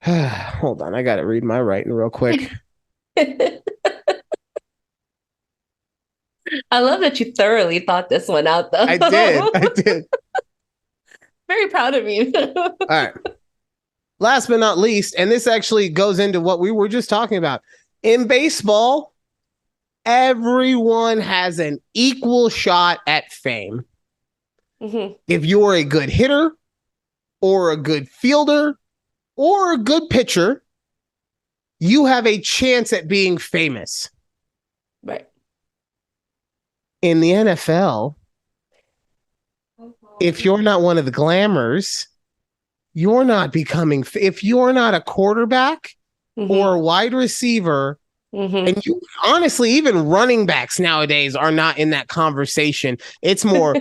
Hold on. I got to read my writing real quick. I love that you thoroughly thought this one out, though. I did. Very proud of you. All right. Last but not least, and this actually goes into what we were just talking about. In baseball, everyone has an equal shot at fame. If you're a good hitter or a good fielder or a good pitcher, you have a chance at being famous. Right. In the NFL, if you're not one of the glamours, you're not becoming, if you're not a quarterback or a wide receiver, and you honestly, even running backs nowadays are not in that conversation. It's more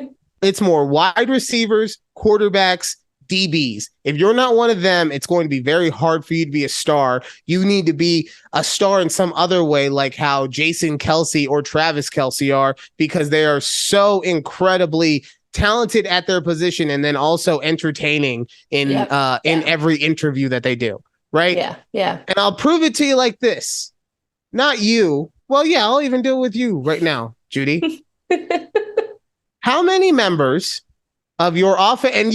wide receivers, quarterbacks, DBs. If you're not one of them, it's going to be very hard for you to be a star. You need to be a star in some other way, like how Jason Kelce or Travis Kelce are, because they are so incredibly talented at their position and then also entertaining in every interview that they do. Right? Yeah. And I'll prove it to you like this. Not you. Well, yeah, I'll even do it with you right now, Judy. How many members of your offense, and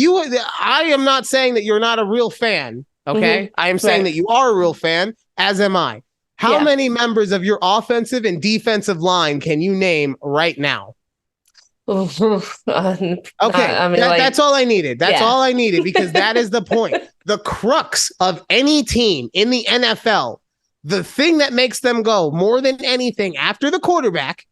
I am not saying that you're not a real fan, okay? I am saying that you are a real fan, as am I. How many members of your offensive and defensive line can you name right now? Okay, that's all I needed. That's all I needed, because that is the point. The crux of any team in the NFL, the thing that makes them go more than anything after the quarterback,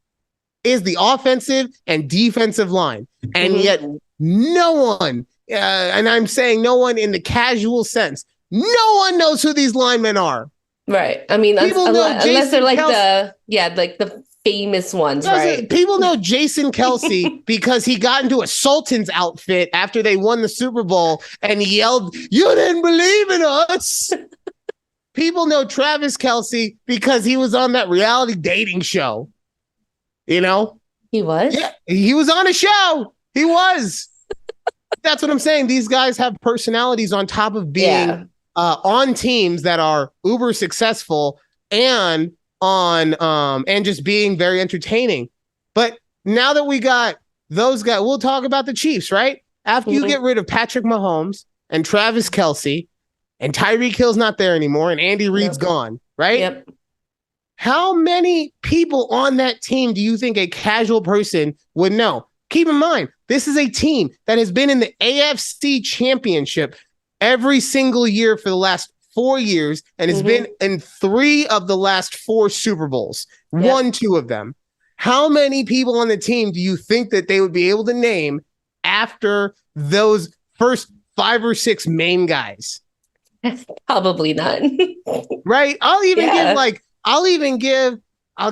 is the offensive and defensive line. And yet no one, and I'm saying no one in the casual sense, no one knows who these linemen are. Right. I mean, unless they're like the famous ones, right? People know Jason Kelce because he got into a Sultan's outfit after they won the Super Bowl and he yelled, "You didn't believe in us." People know Travis Kelce because he was on that reality dating show. You know? He was? Yeah, he was on a show. He was. That's what I'm saying. These guys have personalities on top of being on teams that are uber successful and and just being very entertaining. But now that we got those guys, we'll talk about the Chiefs, right? After you get rid of Patrick Mahomes and Travis Kelce and Tyreek Hill's not there anymore and Andy Reid's gone, right? Yep. How many people on that team do you think a casual person would know? Keep in mind, this is a team that has been in the AFC Championship every single year for the last 4 years and has been in 3 of the last 4 Super Bowls, won 2 of them. How many people on the team do you think that they would be able to name after those first 5 or 6 main guys? Probably none. Right? I'll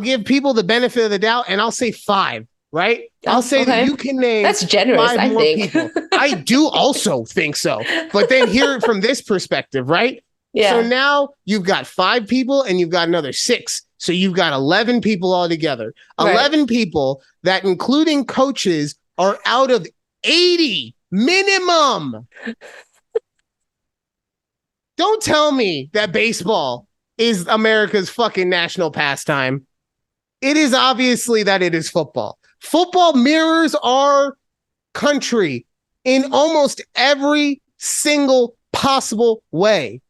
give people the benefit of the doubt and I'll say 5, right? I'll say that you can name that's generous, 5 more people. I do also think so. But then hear it from this perspective, right? Yeah. So now you've got 5 people and you've got another 6. So you've got 11 people altogether. 11 people that, including coaches, are out of 80 minimum. Don't tell me that baseball is America's fucking national pastime. It is obviously that it is football. Football mirrors our country in almost every single possible way.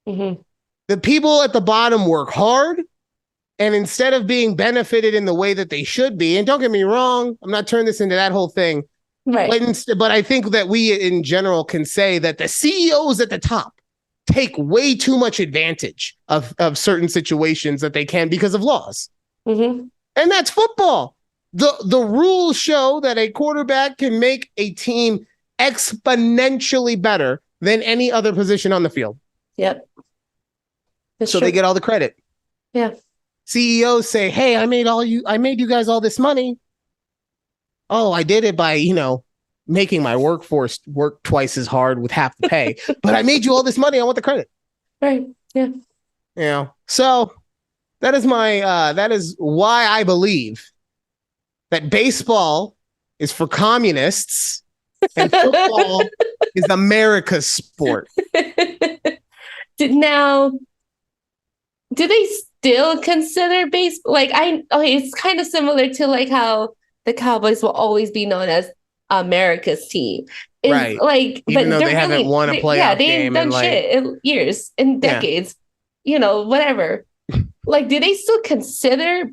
The people at the bottom work hard, and instead of being benefited in the way that they should be, and don't get me wrong, I'm not turning this into that whole thing, but I think that we in general can say that the CEOs at the top take way too much advantage of certain situations that they can because of laws. And that's football. The rules show that a quarterback can make a team exponentially better than any other position on the field. Yep. So they get all the credit. Yeah. CEOs say, "Hey, I made you guys all this money. Oh, I did it by, making my workforce work twice as hard with half the pay. But I made you all this money. I want the credit." Right. Yeah. So that is that is why I believe that baseball is for communists and football is America's sport. Now, do they still consider baseball? It's kind of similar to like how the Cowboys will always be known as America's team. Right. Even though they haven't won a playoff game they ain't done shit in years, in decades, whatever. Do they still consider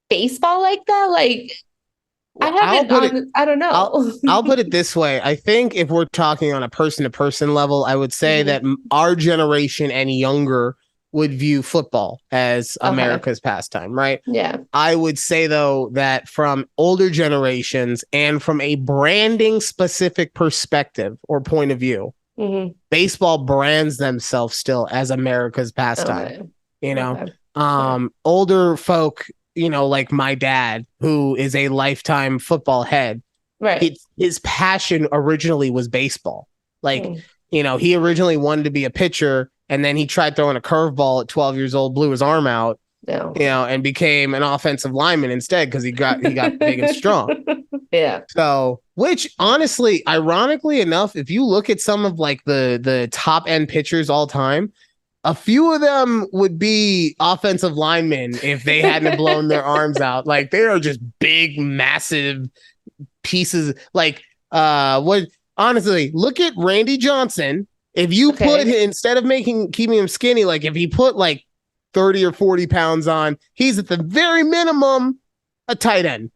baseball like that? I don't know. I'll put it this way. I think if we're talking on a person-to-person level, I would say that our generation and younger would view football as America's pastime, right? Yeah. I would say, though, that from older generations and from a branding specific perspective or point of view, baseball brands themselves still as America's pastime. Older folk, like my dad, who is a lifetime football head, right? His passion originally was baseball. he originally wanted to be a pitcher, and then he tried throwing a curveball at 12 years old, blew his arm out, and became an offensive lineman instead because he got big and strong. Yeah. So, which honestly, ironically enough, if you look at some of like the top end pitchers all time, a few of them would be offensive linemen if they hadn't blown their arms out. Like they are just big, massive pieces. Like what? Honestly, look at Randy Johnson. If you put instead of keeping him skinny, like if he put like 30 or 40 pounds on, he's at the very minimum a tight end.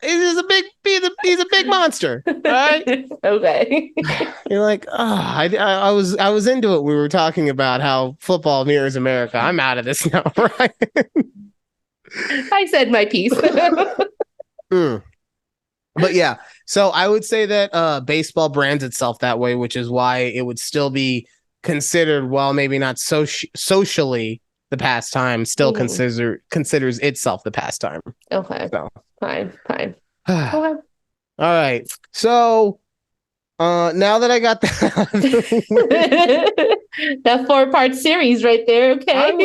He's a big monster. All right. Okay. You're like, I was into it. We were talking about how football mirrors America. I'm out of this now, right? I said my piece. But yeah, so I would say that baseball brands itself that way, which is why it would still be considered, well, maybe not socially the pastime, still considers itself the pastime. Okay. So. Fine. Okay. All right. So now that I got that that 4-part series right there, okay.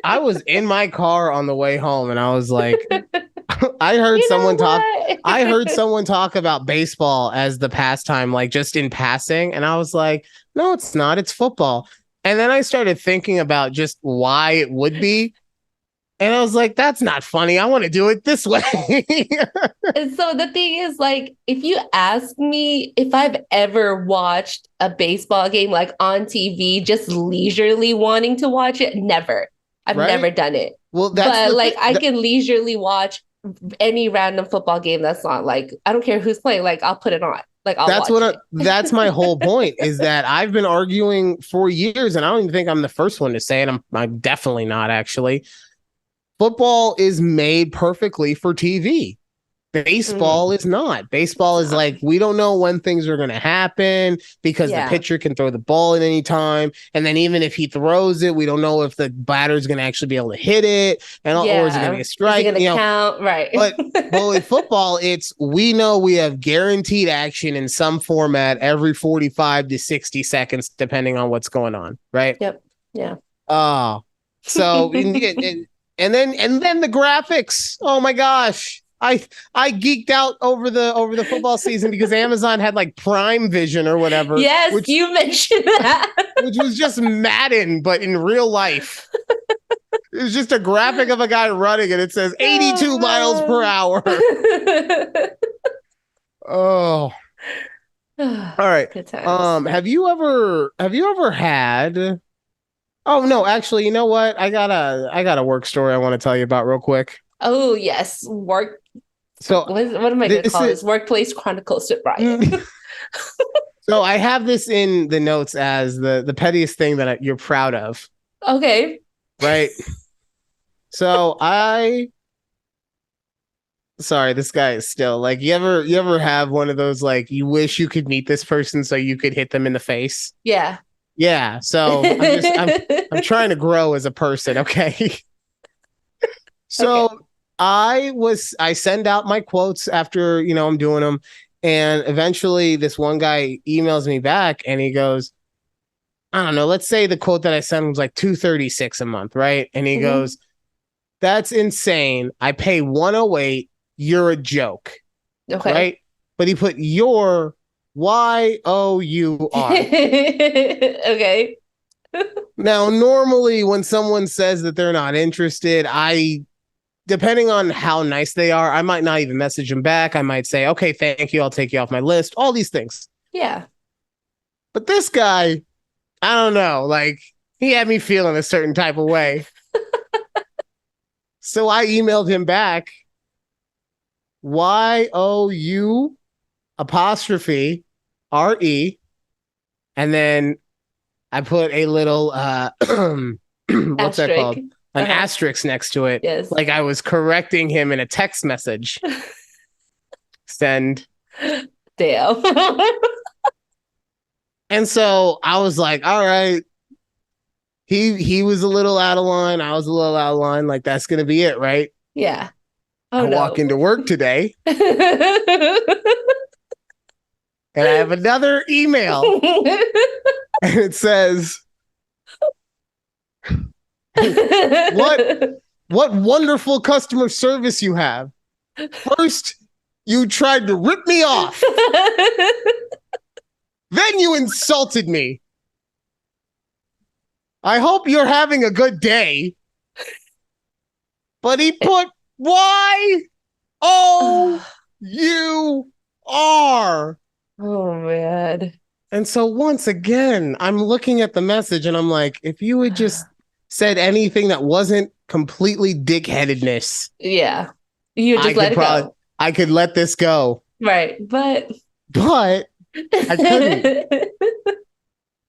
I was in my car on the way home and I was like, I heard someone talk about baseball as the pastime, like just in passing, and I was like, no, it's not, it's football. And then I started thinking about just why it would be. And I was like, that's not funny. I want to do it this way. And so the thing is, like, if you ask me if I've ever watched a baseball game like on TV, just leisurely wanting to watch it, never. I've never done it. Well, but like I can leisurely watch any random football game that's not like, I don't care who's playing, like I'll put it on. Like that's my whole point, is that I've been arguing for years, and I don't even think I'm the first one to say it. I'm definitely not, actually. Football is made perfectly for TV. Baseball is not. Baseball is like, we don't know when things are going to happen because the pitcher can throw the ball at any time. And then even if he throws it, we don't know if the batter is going to actually be able to hit it, and or is it going to be a strike? Is it going to count? Right. But in football, we know we have guaranteed action in some format every 45 to 60 seconds, depending on what's going on. Right. Yep. Yeah. So and then the graphics. Oh my gosh. I geeked out over the football season because Amazon had like Prime Vision or whatever. Yes, you mentioned that. Which was just Madden, but in real life. It was just a graphic of a guy running and it says 82 miles per hour. Oh. All right. Have you ever had... Oh no, actually, you know what? I got a work story I want to tell you about real quick. Oh yes, work. So what am I going to call this? Workplace Chronicles with Brian. So I have this in the notes as the pettiest thing that you're proud of. Okay. Right. So sorry, this guy is still like, you ever have one of those, like, you wish you could meet this person so you could hit them in the face? Yeah. Yeah. So I'm trying to grow as a person. Okay. So okay. I send out my quotes after, I'm doing them. And eventually this one guy emails me back and he goes, I don't know, let's say the quote that I sent was like $236 a month. Right. And he goes, that's insane. I pay $108. You're a joke. Okay. Right. But he put your YOUR. Okay. Now, normally when someone says that they're not interested, depending on how nice they are, I might not even message them back. I might say, okay, thank you. I'll take you off my list. All these things. Yeah. But this guy, I don't know, like, he had me feeling a certain type of way. So I emailed him back, YOU apostrophe RE, and then I put a little what's that called? An asterisk next to it. Yes. Like I was correcting him in a text message. Send. Damn. And so I was like, all right. He was a little out of line. I was a little out of line. Like, that's gonna be it, right? Yeah. I walk into work today. And I have another email. And it says, what wonderful customer service you have. First, you tried to rip me off. Then you insulted me. I hope you're having a good day. But he put YOUR. Oh, man. And so once again, I'm looking at the message and I'm like, if you had just said anything that wasn't completely dickheadedness. Yeah. You just let it go. I could let this go. Right. But I couldn't.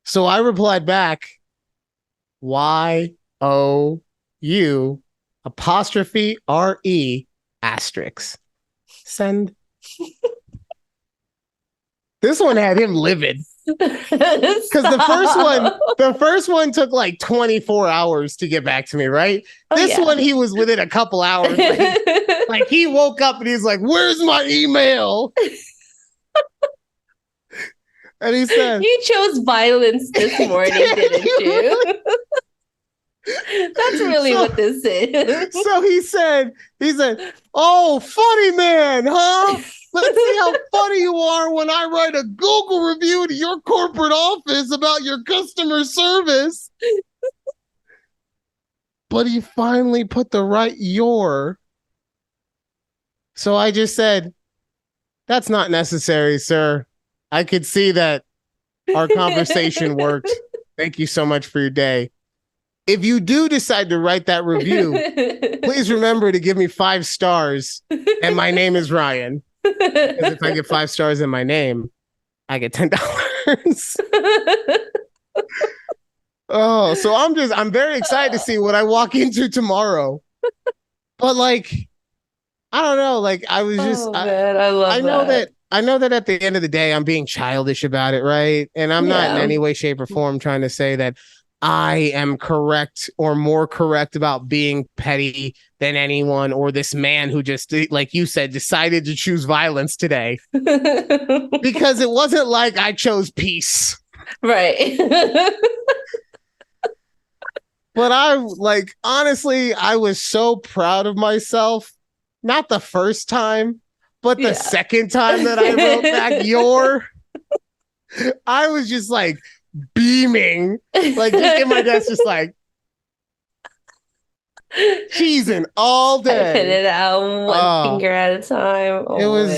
So I replied back, YOU apostrophe RE asterisk. Send. This one had him livid. Because the first one took like 24 hours to get back to me, right? This one, he was within a couple hours. Like he woke up and he's like, "Where's my email?" And he said, "You chose violence this morning, didn't you?" That's really what this is. So he said, "Oh, funny man, huh? Let's see how funny you are when I write a Google review to your corporate office about your customer service." But he finally put the right "your." So I just said, "That's not necessary, sir. I could see that our conversation worked. Thank you so much for your day. If you do decide to write that review, please remember to give me 5 stars. And my name is Ryan. Because if I get 5 stars in my name, I get $10." Oh, so I'm very excited to see what I walk into tomorrow. But like, I don't know. Like I was just, man, I know that at the end of the day, I'm being childish about it, right? And I'm not in any way, shape, or form trying to say that I am correct or more correct about being petty than anyone, or this man who just, like you said, decided to choose violence today. Because it wasn't like I chose peace. Right. But honestly, I was so proud of myself. Not the first time, but the second time that I wrote back "your." I was just like beaming, like just in my desk, just like cheesing all day. Typing it out one finger at a time. Oh, it was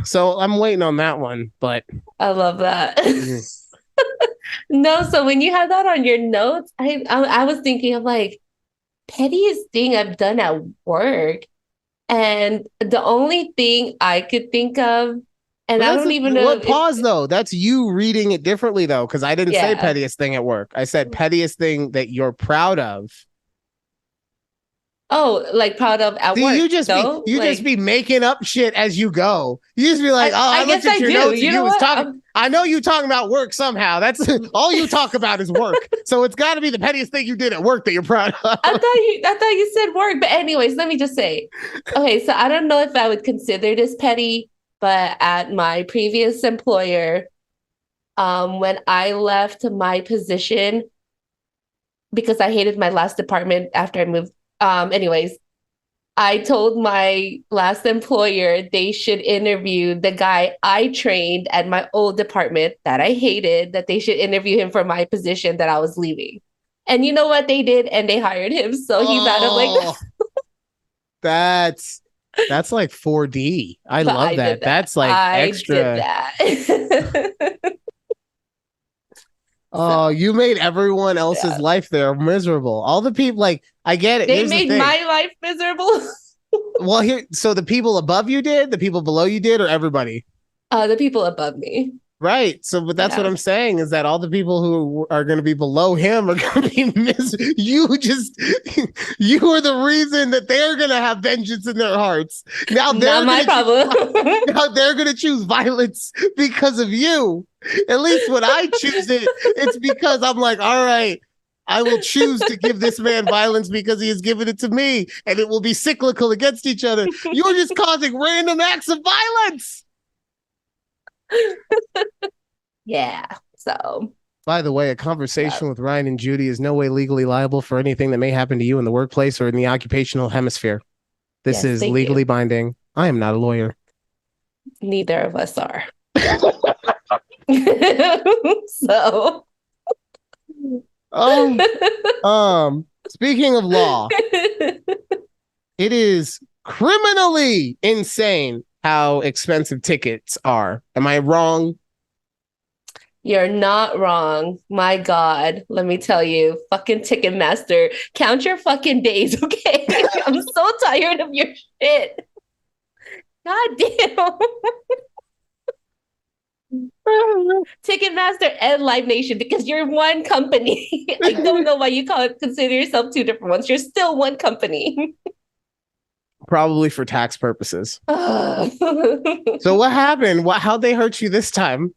so I'm waiting on that one, but I love that. No, so when you had that on your notes, I was thinking of like pettiest thing I've done at work. And the only thing I could think of, and I don't even know. Pause though. That's you reading it differently though, because I didn't say pettiest thing at work. I said pettiest thing that you're proud of. Oh, like proud of at work. You just be making up shit as you go. You just be like, I looked at your notes. You was talking. I know you talking about work somehow. That's all you talk about is work. So it's got to be the pettiest thing you did at work that you're proud of. I thought you said work, but anyways, let me just say. Okay, so I don't know if I would consider this petty, but at my previous employer, when I left my position because I hated my last department after I moved. Anyways, I told my last employer they should interview the guy I trained at my old department that I hated, that they should interview him for my position that I was leaving. And you know what they did? And they hired him. So he's out of like... That's like 4D. I love that. That's like extra. I did that. Oh, you made everyone else's life there miserable. All the people, like, I get it. They made my life miserable. Well, so the people above you did, the people below you did, or everybody? The people above me. Right. So, but that's what I'm saying is that all the people who are going to be below him are going to be you are the reason that they're going to have vengeance in their hearts. Now not my problem. Now they're going to choose violence because of you. At least when I choose it, it's because I'm like, all right, I will choose to give this man violence because he has given it to me, and it will be cyclical against each other. You're just causing random acts of violence. Yeah. So, By the way, a conversation with Ryan and Judy is no way legally liable for anything that may happen to you in the workplace or in the occupational hemisphere. This yes, is thank you. legally binding. I am not a lawyer. Neither of us are. So, Oh, speaking of law, it is criminally insane how expensive tickets are. Am I wrong? you're not wrong. My God, let me tell you, fucking Ticketmaster, count your fucking days, okay? I'm so tired of your shit. God damn. Ticketmaster and Live Nation, because you're one company. I don't know why you consider yourself two different ones. You're still one company. Probably for tax purposes. So what happened? How'd they hurt you this time?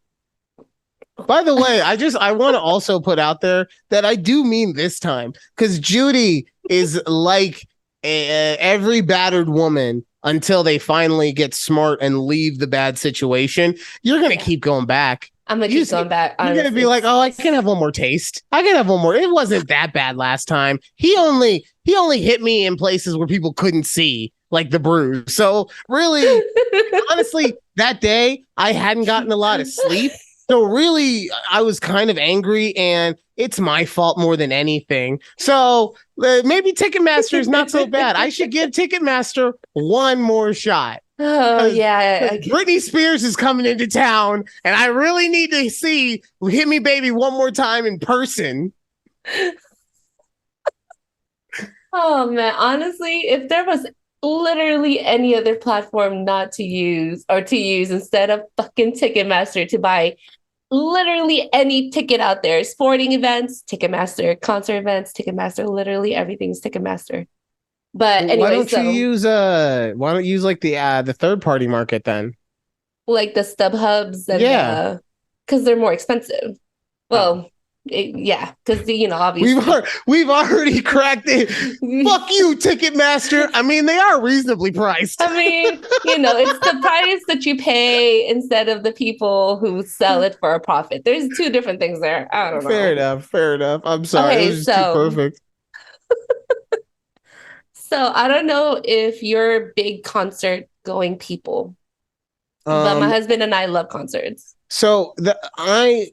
By the way, I want to also put out there that I do mean this time, because Judy is like every battered woman until they finally get smart and leave the bad situation. You're gonna keep going back. I'm gonna keep going back. You're gonna be like, oh, I can have one more taste. I can have one more. It wasn't that bad last time. He only hit me in places where people couldn't see, like the bruise. So really, honestly, that day I hadn't gotten a lot of sleep. So really, I was kind of angry, and it's my fault more than anything. So maybe Ticketmaster is not so bad. I should give Ticketmaster one more shot. Oh yeah, Britney Spears is coming into town, and I really need to see "Hit Me, Baby" one more time in person. Oh man, honestly, if there was literally any other platform not to use or to use instead of fucking Ticketmaster to buy literally any ticket out there, sporting events, Ticketmaster, concert events, Ticketmaster, literally everything's Ticketmaster. But anyway, why don't you use like the third party market then? Like the StubHubs and because they're more expensive. Well, yeah, because obviously we've already cracked it. Fuck you, Ticketmaster. I mean, they are reasonably priced. I mean, it's the price that you pay instead of the people who sell it for a profit. There's two different things there. I don't know. Fair enough. I'm sorry. Okay, it was just too perfect. So I don't know if you're big concert going people, but my husband and I love concerts. So I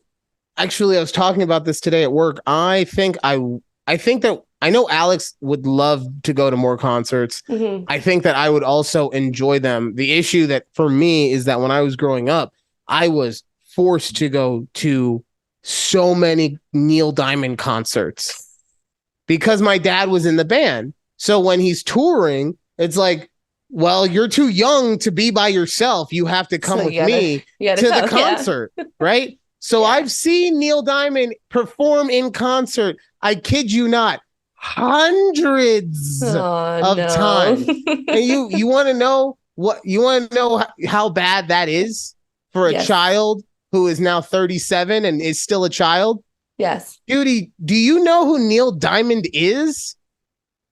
was talking about this today at work. I think that I know Alex would love to go to more concerts. Mm-hmm. I think that I would also enjoy them. The issue that for me is that when I was growing up, I was forced to go to so many Neil Diamond concerts because my dad was in the band. So when he's touring, it's like, well, you're too young to be by yourself. You have to come with me to the concert, right? So I've seen Neil Diamond perform in concert. I kid you not, hundreds of times. And you want to know how bad that is for a child who is now 37 and is still a child? Yes. Judy, do you know who Neil Diamond is?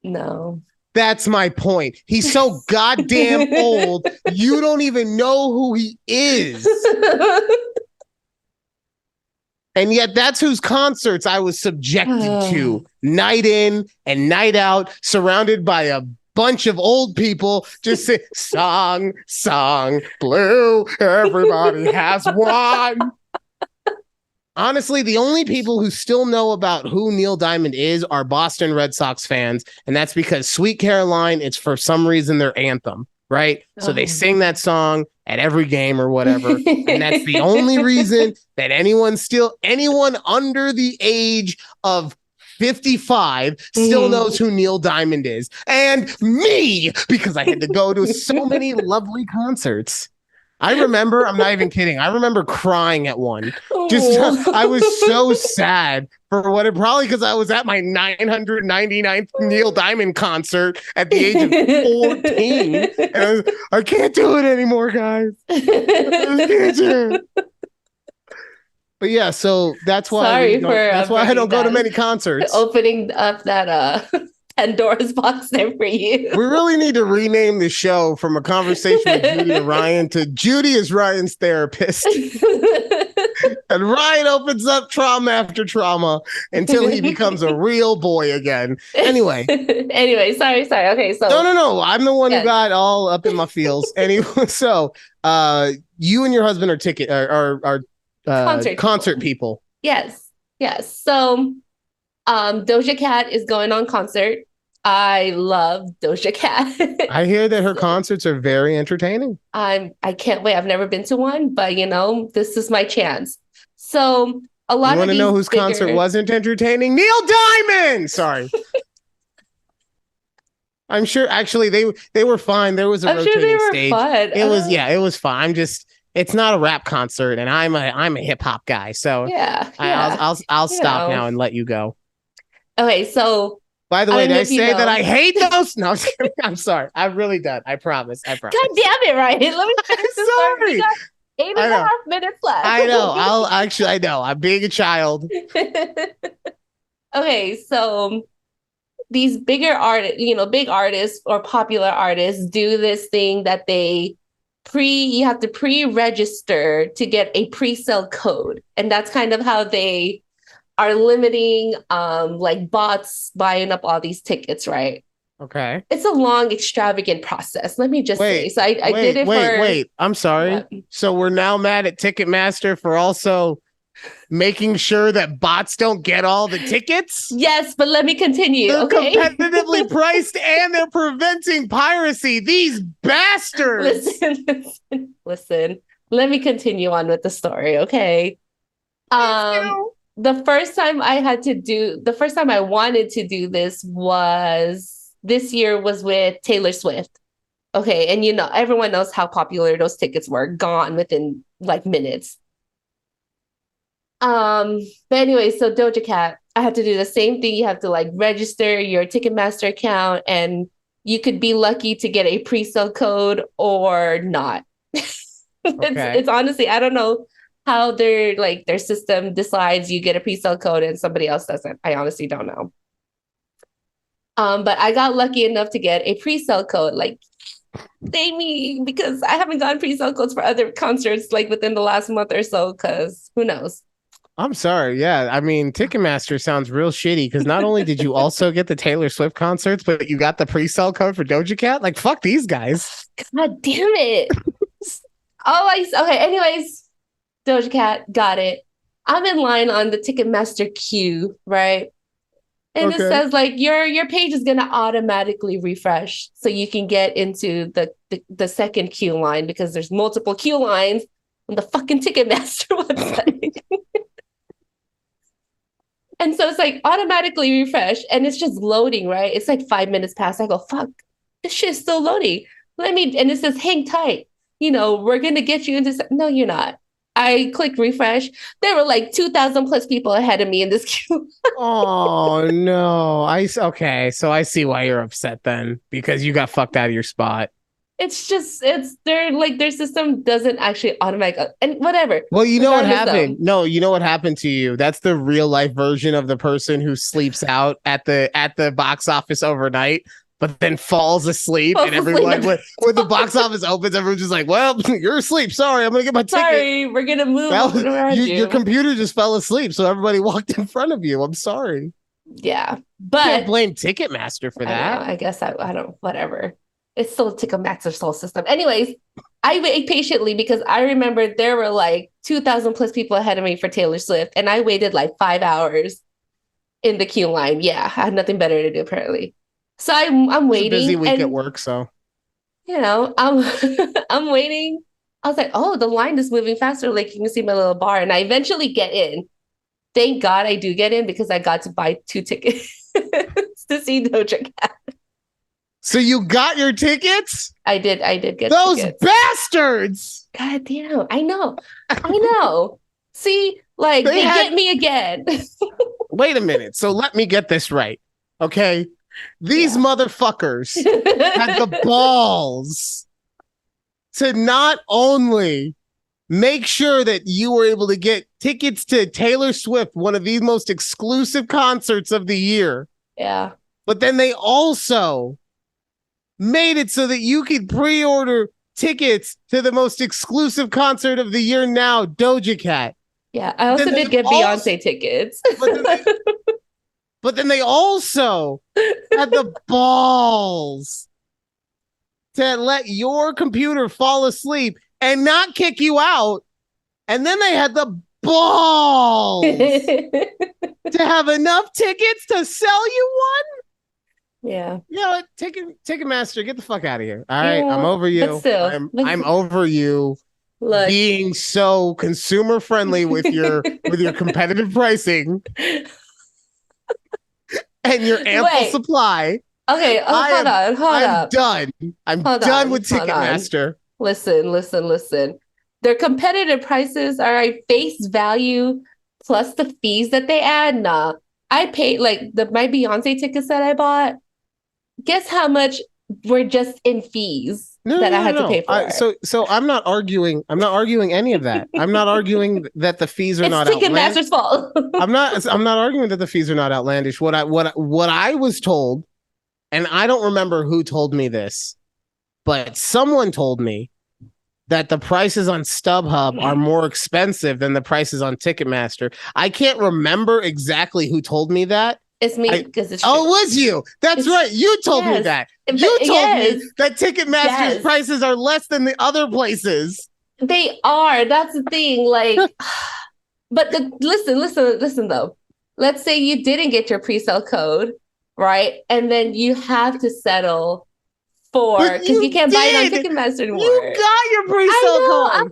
No. That's my point. He's so goddamn old. You don't even know who he is. And yet that's whose concerts I was subjected to night in and night out, surrounded by a bunch of old people just say, song, blue, everybody has one. Honestly, the only people who still know about who Neil Diamond is are Boston Red Sox fans. And that's because Sweet Caroline, it's for some reason their anthem, right? So they sing that song at every game or whatever. And that's the only reason that anyone under the age of 55 still knows who Neil Diamond is. And me, because I had to go to so many lovely concerts. I remember, I'm not even kidding. I remember crying at one. I was so sad for what it probably because I was at my 999th Neil Diamond concert at the age of 14. And I can't do it anymore, guys. I can't do it. But yeah, so that's why I don't go to many concerts. Opening up that Pandora's box there for you. We really need to rename the show from A Conversation with Judy and Ryan to Judy is Ryan's therapist. And Ryan opens up trauma after trauma until he becomes a real boy again. Anyway, sorry. Okay, so no. I'm the one who got all up in my feels. Anyway, so you and your husband are concert people. Yes. So Doja Cat is going on concert. I love Doja Cat. I hear that her concerts are very entertaining. I can't wait. I've never been to one, but this is my chance. So a lot of you want to know whose concert wasn't entertaining? Neil Diamond. Sorry. I'm sure actually they were fine. There was a rotating stage. Fun. It was fine. It's not a rap concert, and I'm a hip hop guy, so I'll stop now and let you go. Okay, so by the way, did I say that I hate those? No, I'm sorry. I really don't. I promise. God damn it, Ryan. Let me finish this story. 8.5 minutes left. I know. I know. I'm being a child. Okay, so these big artists or popular artists do this thing that you have to pre-register to get a pre-sale code. And that's kind of how they are limiting bots buying up all these tickets, right? Okay. It's a long, extravagant process. Let me just say. So I did it Wait. I'm sorry. What? So we're now mad at Ticketmaster for also making sure that bots don't get all the tickets? Yes, but let me continue. They're competitively priced and they're preventing piracy. These bastards. Listen. Let me continue on with the story, okay? The first time I wanted to do this year was with Taylor Swift. Okay, and everyone knows how popular those tickets were, gone within minutes. But anyway, so Doja Cat, I had to do the same thing. You have to register your Ticketmaster account, and you could be lucky to get a pre-sale code or not. It's honestly, I don't know how their system decides you get a pre-sale code and somebody else doesn't. I honestly don't know. But I got lucky enough to get a pre-sale code. Thank me, because I haven't gotten pre-sale codes for other concerts within the last month or so, because who knows? I'm sorry. Yeah. I mean, Ticketmaster sounds real shitty because not only did you also get the Taylor Swift concerts, but you got the pre-sale code for Doja Cat. Fuck these guys. God damn it. Okay. Anyways, Doja Cat got it. I'm in line on the Ticketmaster queue, right? And it says your page is gonna automatically refresh so you can get into the second queue line, because there's multiple queue lines on the fucking Ticketmaster website. And so it's automatically refresh, and it's just loading, right? It's 5 minutes past. I go, fuck, this shit's still loading. And it says, hang tight. We're gonna get you into. No, you're not. I click refresh. There were 2,000 plus people ahead of me in this queue. Oh no! Okay, so I see why you're upset then, because you got fucked out of your spot. It's their system doesn't actually automatically, and whatever. Well, you know what happened? No, you know what happened to you? That's the real life version of the person who sleeps out at the box office overnight, but then falls asleep, and everyone when the box office opens, everyone's just like, "Well, you're asleep. Sorry, I'm gonna get my ticket. Sorry, we're gonna move around you. Your computer just fell asleep, so everybody walked in front of you. I'm sorry." Yeah, but can't blame Ticketmaster for that. I guess I don't. Whatever. It's still Ticketmaster's whole system. Anyways, I wait patiently because I remember there were 2,000 plus people ahead of me for Taylor Swift, and I waited 5 hours in the queue line. Yeah, I had nothing better to do apparently. So I'm waiting. It's a busy week at work, so I'm waiting. I was like, oh, the line is moving faster. You can see my little bar, and I eventually get in. Thank God I do get in, because I got to buy 2 tickets to see Doja Cat. So you got your tickets? I did get those tickets. Bastards. God damn. I know. See, they get me again. Wait a minute. So let me get this right. Okay. These motherfuckers had the balls to not only make sure that you were able to get tickets to Taylor Swift, one of the most exclusive concerts of the year. Yeah. But then they also made it so that you could pre-order tickets to the most exclusive concert of the year now, Doja Cat. Yeah, I also did get Beyonce tickets. But then they also had the balls to let your computer fall asleep and not kick you out. And then they had the balls to have enough tickets to sell you one. Yeah. You know what? Ticketmaster, get the fuck out of here. All right. I'm over you. But still, I'm over you. Look, being so consumer friendly with your competitive pricing and your ample supply. Okay, hold on. I'm done. I'm done with Ticketmaster. Listen. Their competitive prices are a face value plus the fees that they add. Nah, I paid like my Beyonce tickets that I bought. Guess how much were just in fees I had to pay for? So I'm not arguing. I'm not arguing any of that. I'm not arguing that the fees are not outlandish. Ticketmaster's fault. I'm not arguing that the fees are not outlandish. What I was told, and I don't remember who told me this, but someone told me that the prices on StubHub are more expensive than the prices on Ticketmaster. I can't remember exactly who told me that. It's me because it's true. Oh, it was you. That's right. You told me that. You told me that Ticketmaster's prices are less than the other places. They are. That's the thing. Like, but listen though. Let's say you didn't get your pre-sale code, right? And then you have to settle for because you can't buy it on Ticketmaster anymore. You got your pre-sale code.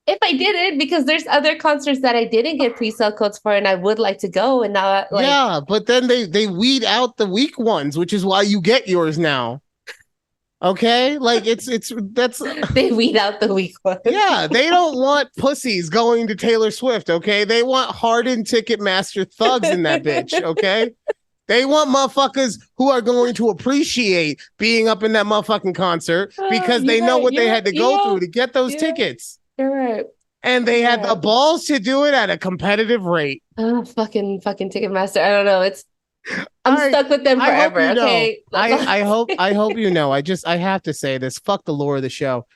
If I didn't, because there's other concerts that I didn't get pre-sale codes for, and I would like to go, and now yeah, but then they weed out the weak ones, which is why you get yours now. Okay, like that's they weed out the weak ones. Yeah, they don't want pussies going to Taylor Swift. Okay, they want hardened Ticketmaster thugs in that bitch. Okay. They want motherfuckers who are going to appreciate being up in that motherfucking concert because they know what they had to go through to get those tickets. You're right. And they had the balls to do it at a competitive rate. Oh, fucking Ticketmaster. I don't know. I'm stuck with them forever. Okay. I hope you know. I have to say this. Fuck the lore of the show.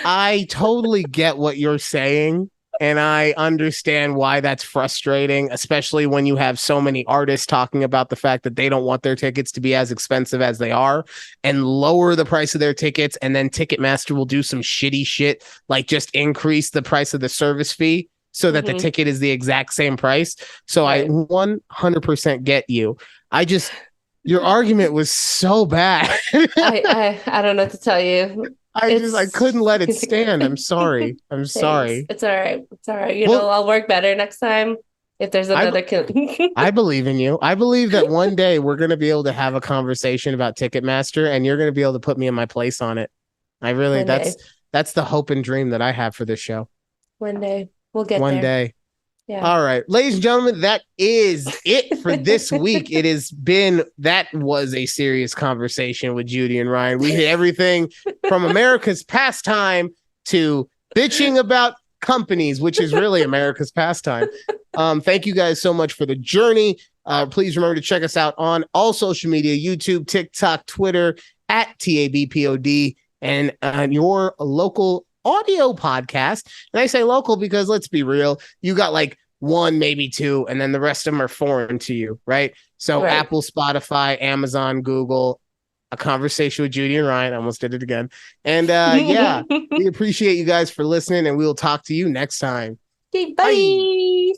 I totally get what you're saying. And I understand why that's frustrating, especially when you have so many artists talking about the fact that they don't want their tickets to be as expensive as they are and lower the price of their tickets. And then Ticketmaster will do some shitty shit, like just increase the price of the service fee so that the ticket is the exact same price. So I 100% get you. Your argument was so bad. I don't know what to tell you. I couldn't let it stand. I'm sorry. I'm sorry. It's all right. It's all right. I'll work better next time if there's another I believe in you. I believe that one day we're going to be able to have a conversation about Ticketmaster and you're going to be able to put me in my place on it. That's the hope and dream that I have for this show. One day we'll get there. One day. Yeah. All right, ladies and gentlemen, that is it for this week. That was a serious conversation with Judy and Ryan. We hit everything from America's pastime to bitching about companies, which is really America's pastime. Thank you guys so much for the journey. Please remember to check us out on all social media, YouTube, TikTok, Twitter, at TABPOD, and your local audio podcast. And I say local because let's be real, you got like one, maybe two, and then the rest of them are foreign to you, right? So Apple, Spotify, Amazon, Google, A Conversation with Judy and Ryan. I almost did it again. And we appreciate you guys for listening, and we will talk to you next time. Okay, bye.